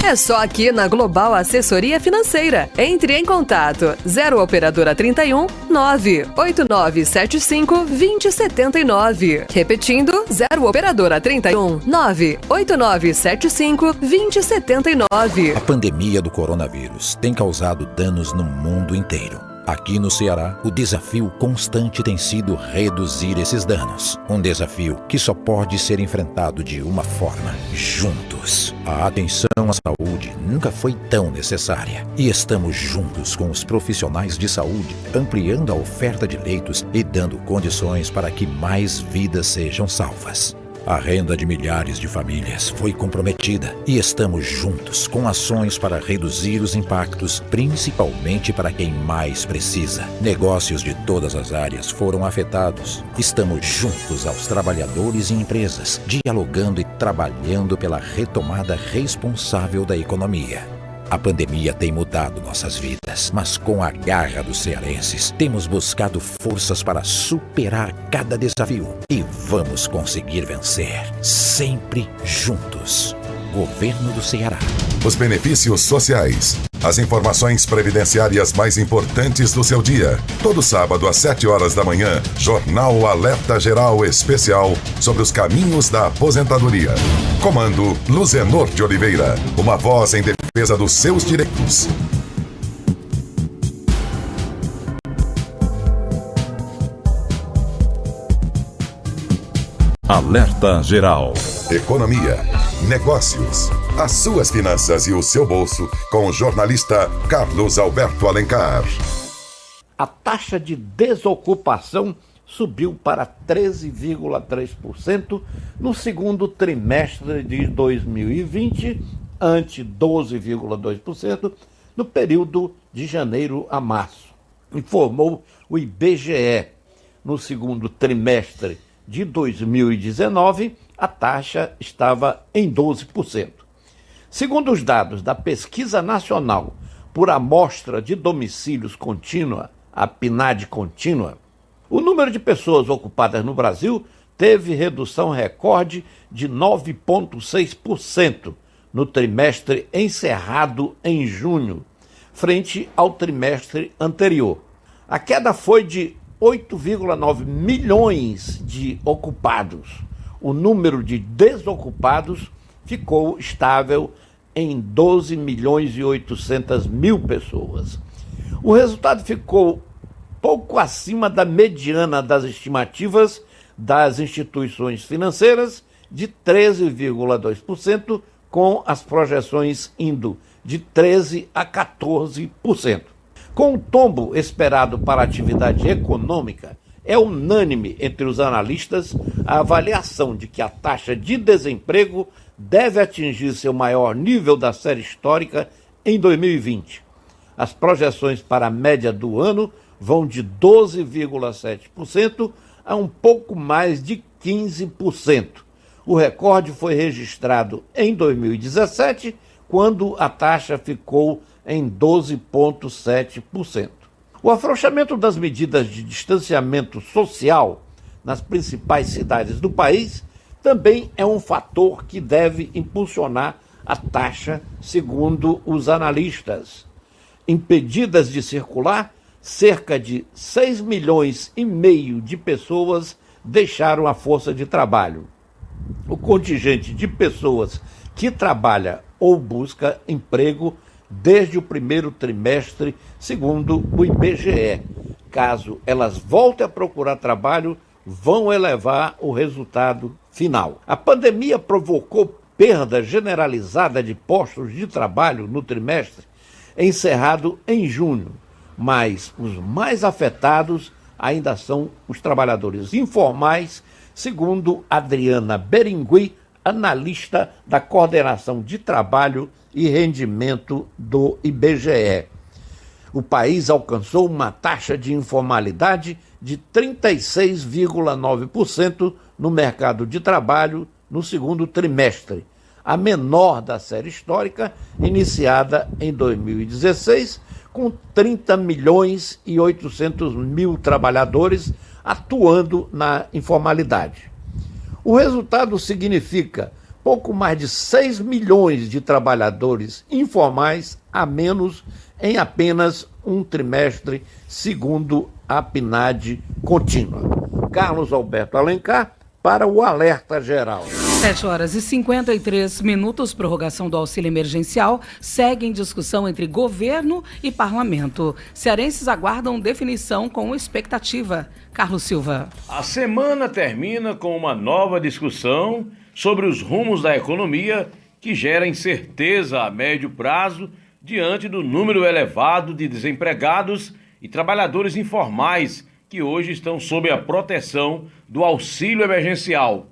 É só aqui na Global Assessoria Financeira. Entre em contato 0 Operadora 31 98975 2079. Repetindo, 0 Operadora 31 98975 2079. A pandemia do coronavírus tem causado danos no mundo inteiro. Aqui no Ceará, o desafio constante tem sido reduzir esses danos. Um desafio que só pode ser enfrentado de uma forma: juntos. A atenção à saúde nunca foi tão necessária. E estamos juntos com os profissionais de saúde, ampliando a oferta de leitos e dando condições para que mais vidas sejam salvas. A renda de milhares de famílias foi comprometida e estamos juntos com ações para reduzir os impactos, principalmente para quem mais precisa. Negócios de todas as áreas foram afetados. Estamos juntos aos trabalhadores e empresas, dialogando e trabalhando pela retomada responsável da economia. A pandemia tem mudado nossas vidas, mas com a garra dos cearenses, temos buscado forças para superar cada desafio e vamos conseguir vencer, sempre juntos. Governo do Ceará. Os benefícios sociais. As informações previdenciárias mais importantes do seu dia. Todo sábado às 7 horas da manhã, Jornal Alerta Geral Especial sobre os caminhos da aposentadoria. Comando Luzenor de Oliveira. Uma voz em defesa dos seus direitos. Alerta Geral. Economia, negócios, as suas finanças e o seu bolso com o jornalista Carlos Alberto Alencar. A taxa de desocupação subiu para 13,3% no segundo trimestre de 2020, ante 12,2% no período de janeiro a março, informou o IBGE. No segundo trimestre de 2019, a taxa estava em 12%. Segundo os dados da Pesquisa Nacional por Amostra de Domicílios Contínua, a PNAD Contínua, o número de pessoas ocupadas no Brasil teve redução recorde de 9,6% no trimestre encerrado em junho, frente ao trimestre anterior. A queda foi de 8,9 milhões de ocupados. O número de desocupados ficou estável em 12 milhões e 800 mil pessoas. O resultado ficou pouco acima da mediana das estimativas das instituições financeiras, de 13,2%, com as projeções indo de 13% a 14%. Com o tombo esperado para a atividade econômica, é unânime entre os analistas a avaliação de que a taxa de desemprego deve atingir seu maior nível da série histórica em 2020. As projeções para a média do ano vão de 12,7% a um pouco mais de 15%. O recorde foi registrado em 2017, quando a taxa ficou em 12,7%. O afrouxamento das medidas de distanciamento social nas principais cidades do país também é um fator que deve impulsionar a taxa, segundo os analistas. Impedidas de circular, cerca de 6 milhões e meio de pessoas deixaram a força de trabalho. O contingente de pessoas que trabalha ou busca emprego desde o primeiro trimestre, segundo o IBGE. Caso elas voltem a procurar trabalho, vão elevar o resultado final. A pandemia provocou perda generalizada de postos de trabalho no trimestre encerrado em junho, mas os mais afetados ainda são os trabalhadores informais, segundo Adriana Berengui, analista da Coordenação de Trabalho e Rendimento do IBGE. O país alcançou uma taxa de informalidade de 36,9% no mercado de trabalho no segundo trimestre, a menor da série histórica, iniciada em 2016, com 30 milhões e 800 mil trabalhadores atuando na informalidade. O resultado significa pouco mais de 6 milhões de trabalhadores informais a menos em apenas um trimestre, segundo a PNAD Contínua. Carlos Alberto Alencar para o Alerta Geral. 7h53, prorrogação do auxílio emergencial, segue em discussão entre governo e parlamento. Cearenses aguardam definição com expectativa. Carlos Silva. A semana termina com uma nova discussão sobre os rumos da economia que gera incerteza a médio prazo diante do número elevado de desempregados e trabalhadores informais que hoje estão sob a proteção do auxílio emergencial.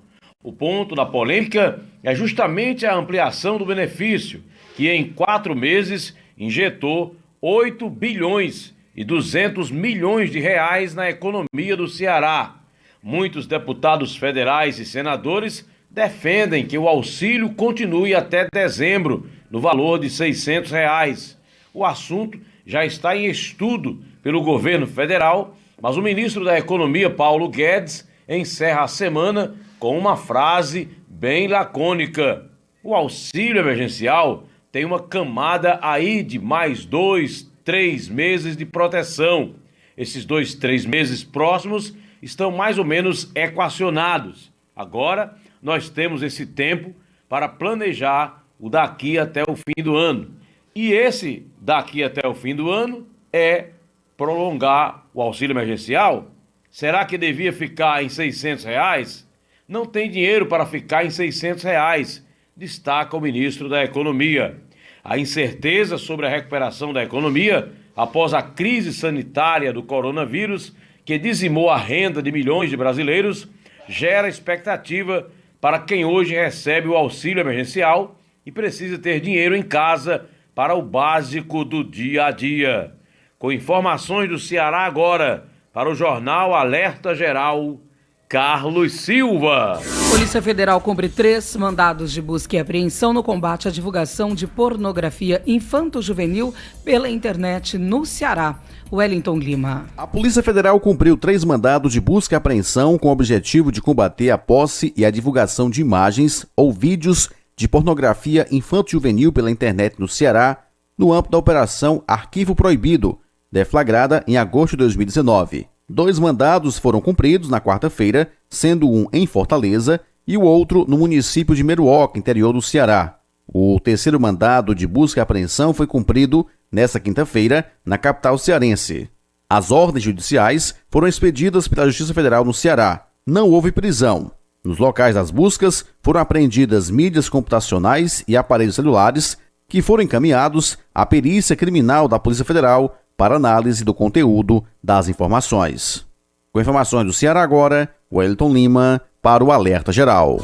O ponto da polêmica é justamente a ampliação do benefício, que em 4 meses injetou 8 bilhões e 200 milhões de reais na economia do Ceará. Muitos deputados federais e senadores defendem que o auxílio continue até dezembro, no valor de R$ 600. O assunto já está em estudo pelo governo federal, mas o ministro da Economia, Paulo Guedes, encerra a semana com uma frase bem lacônica. O auxílio emergencial tem uma camada aí de mais 2, 3 meses de proteção. Esses 2, 3 meses próximos estão mais ou menos equacionados. Agora, nós temos esse tempo para planejar o daqui até o fim do ano. E esse daqui até o fim do ano é prolongar o auxílio emergencial? Será que devia ficar em R$ 600? Não tem dinheiro para ficar em R$ 600, destaca o ministro da Economia. A incerteza sobre a recuperação da economia após a crise sanitária do coronavírus, que dizimou a renda de milhões de brasileiros, gera expectativa para quem hoje recebe o auxílio emergencial e precisa ter dinheiro em casa para o básico do dia a dia. Com informações do Ceará agora, para o jornal Alerta Geral, Carlos Silva. Polícia Federal cumpre 3 mandados de busca e apreensão no combate à divulgação de pornografia infanto-juvenil pela internet no Ceará. Wellington Lima. A Polícia Federal cumpriu 3 mandados de busca e apreensão com o objetivo de combater a posse e a divulgação de imagens ou vídeos de pornografia infanto-juvenil pela internet no Ceará, no âmbito da Operação Arquivo Proibido, deflagrada em agosto de 2019. 2 mandados foram cumpridos na quarta-feira, sendo um em Fortaleza e o outro no município de Meruoca, interior do Ceará. O 3º mandado de busca e apreensão foi cumprido nesta quinta-feira, na capital cearense. As ordens judiciais foram expedidas pela Justiça Federal no Ceará. Não houve prisão. Nos locais das buscas foram apreendidas mídias computacionais e aparelhos celulares que foram encaminhados à perícia criminal da Polícia Federal para análise do conteúdo das informações. Com informações do Ceará agora, Wellington Lima para o Alerta Geral.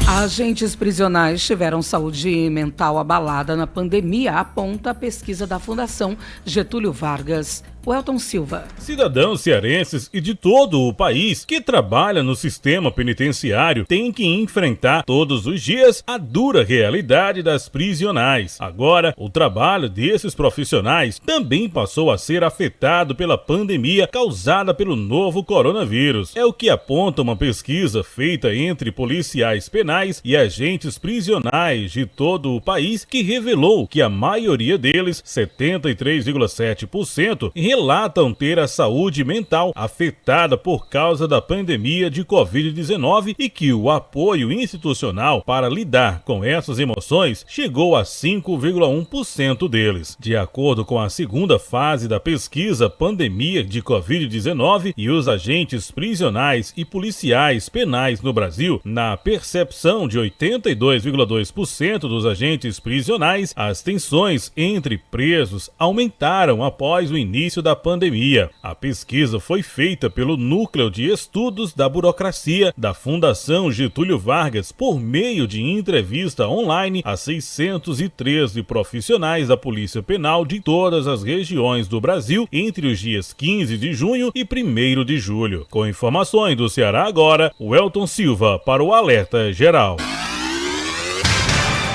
Agentes prisionais tiveram saúde mental abalada na pandemia, aponta a pesquisa da Fundação Getúlio Vargas. Welton Silva. Cidadãos cearenses e de todo o país que trabalham no sistema penitenciário têm que enfrentar todos os dias a dura realidade das prisionais. Agora, o trabalho desses profissionais também passou a ser afetado pela pandemia causada pelo novo coronavírus. É o que aponta uma pesquisa feita entre policiais penais e agentes prisionais de todo o país, que revelou que a maioria deles, 73,7%, relatam ter a saúde mental afetada por causa da pandemia de Covid-19 e que o apoio institucional para lidar com essas emoções chegou a 5,1% deles. De acordo com a segunda fase da pesquisa Pandemia de Covid-19 e os agentes prisionais e policiais penais no Brasil, na percepção de 82,2% dos agentes prisionais, as tensões entre presos aumentaram após o início da pandemia. A pesquisa foi feita pelo Núcleo de Estudos da Burocracia da Fundação Getúlio Vargas por meio de entrevista online a 613 profissionais da Polícia Penal de todas as regiões do Brasil entre os dias 15 de junho e 1º de julho. Com informações do Ceará agora, Welton Silva para o Alerta Geral.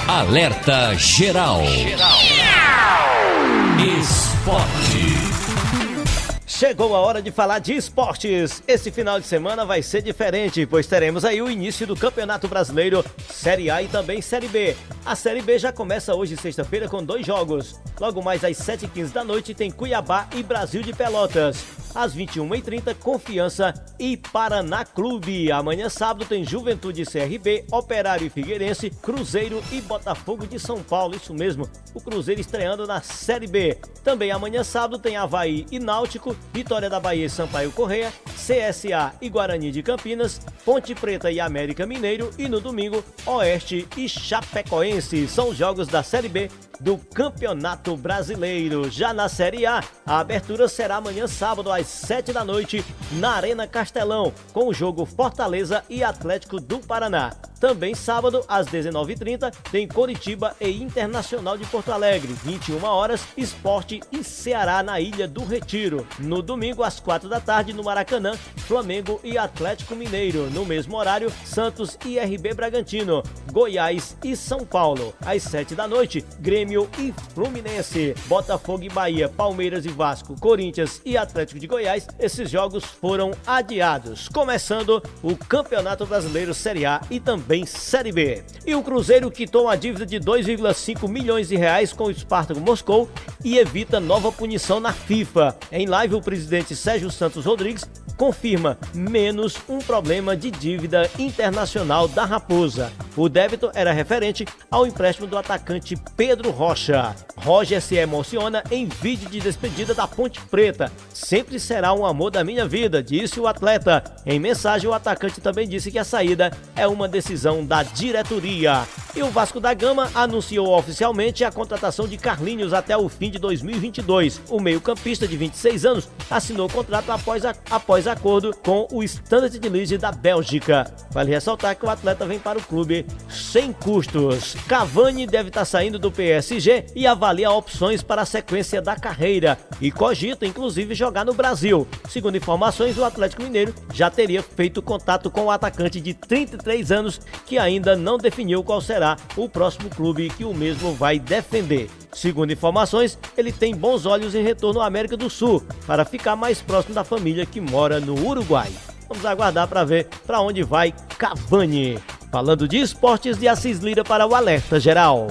Alerta Geral. Esporte. Chegou a hora de falar de esportes. Esse final de semana vai ser diferente, pois teremos aí o início do Campeonato Brasileiro, Série A e também Série B. A Série B já começa hoje, sexta-feira, com 2 jogos. Logo mais às 7h15 da noite tem Cuiabá e Brasil de Pelotas. Às 21h30, Confiança e Paraná Clube. Amanhã sábado tem Juventude e CRB, Operário e Figueirense, Cruzeiro e Botafogo de São Paulo. Isso mesmo, o Cruzeiro estreando na Série B. Também amanhã sábado tem Avaí e Náutico, Vitória da Bahia e Sampaio Corrêa, CSA e Guarani de Campinas, Ponte Preta e América Mineiro e no domingo, Oeste e Chapecoense. São os jogos da Série B do Campeonato Brasileiro. Já na Série A, a abertura será amanhã sábado às 7 da noite na Arena Castelão, com o jogo Fortaleza e Atlético do Paraná. Também sábado, às 19h30, tem Coritiba e Internacional de Porto Alegre. 21 horas, Sport e Ceará na Ilha do Retiro. No domingo, às 4 da tarde, no Maracanã, Flamengo e Atlético Mineiro. No mesmo horário, Santos e RB Bragantino. Goiás e São Paulo. Às 7 da noite, Grêmio e Fluminense. Botafogo e Bahia, Palmeiras e Vasco, Corinthians e Atlético de Goiás. Esses jogos foram adiados. Começando o Campeonato Brasileiro Série A e também Série B. E o Cruzeiro quitou uma dívida de 2,5 milhões de reais com o Spartak Moscou e evita nova punição na FIFA. Em live, o presidente Sérgio Santos Rodrigues confirma menos um problema de dívida internacional da Raposa. O débito era referente ao empréstimo do atacante Pedro Rocha. Roger se emociona em vídeo de despedida da Ponte Preta. Sempre será um amor da minha vida, disse o atleta. Em mensagem, o atacante também disse que a saída é uma decisão da diretoria. E o Vasco da Gama anunciou oficialmente a contratação de Carlinhos até o fim de 2022. O meio-campista de 26 anos assinou o contrato após acordo com o Standard de Liège da Bélgica. Vale ressaltar que o atleta vem para o clube sem custos. Cavani deve estar saindo do PSG e avalia opções para a sequência da carreira e cogita inclusive jogar no Brasil. Segundo informações, o Atlético Mineiro já teria feito contato com o atacante de 33 anos que ainda não definiu qual será o próximo clube que o mesmo vai defender. Segundo informações, ele tem bons olhos em retorno à América do Sul para ficar mais próximo da família que mora no Uruguai. Vamos aguardar para ver para onde vai Cavani. Falando de esportes, de Assis Lira para o Alerta Geral.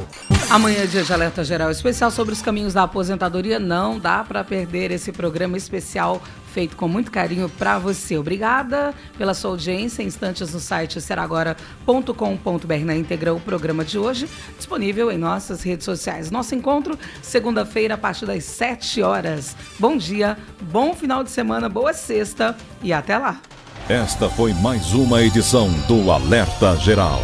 Amanhã é dia de Alerta Geral especial sobre os caminhos da aposentadoria. Não dá para perder esse programa especial feito com muito carinho para você. Obrigada pela sua audiência. Instantes no site seragora.com.br na íntegra o programa de hoje, disponível em nossas redes sociais. Nosso encontro, segunda-feira, a partir das 7 horas. Bom dia, bom final de semana, boa sexta e até lá. Esta foi mais uma edição do Alerta Geral.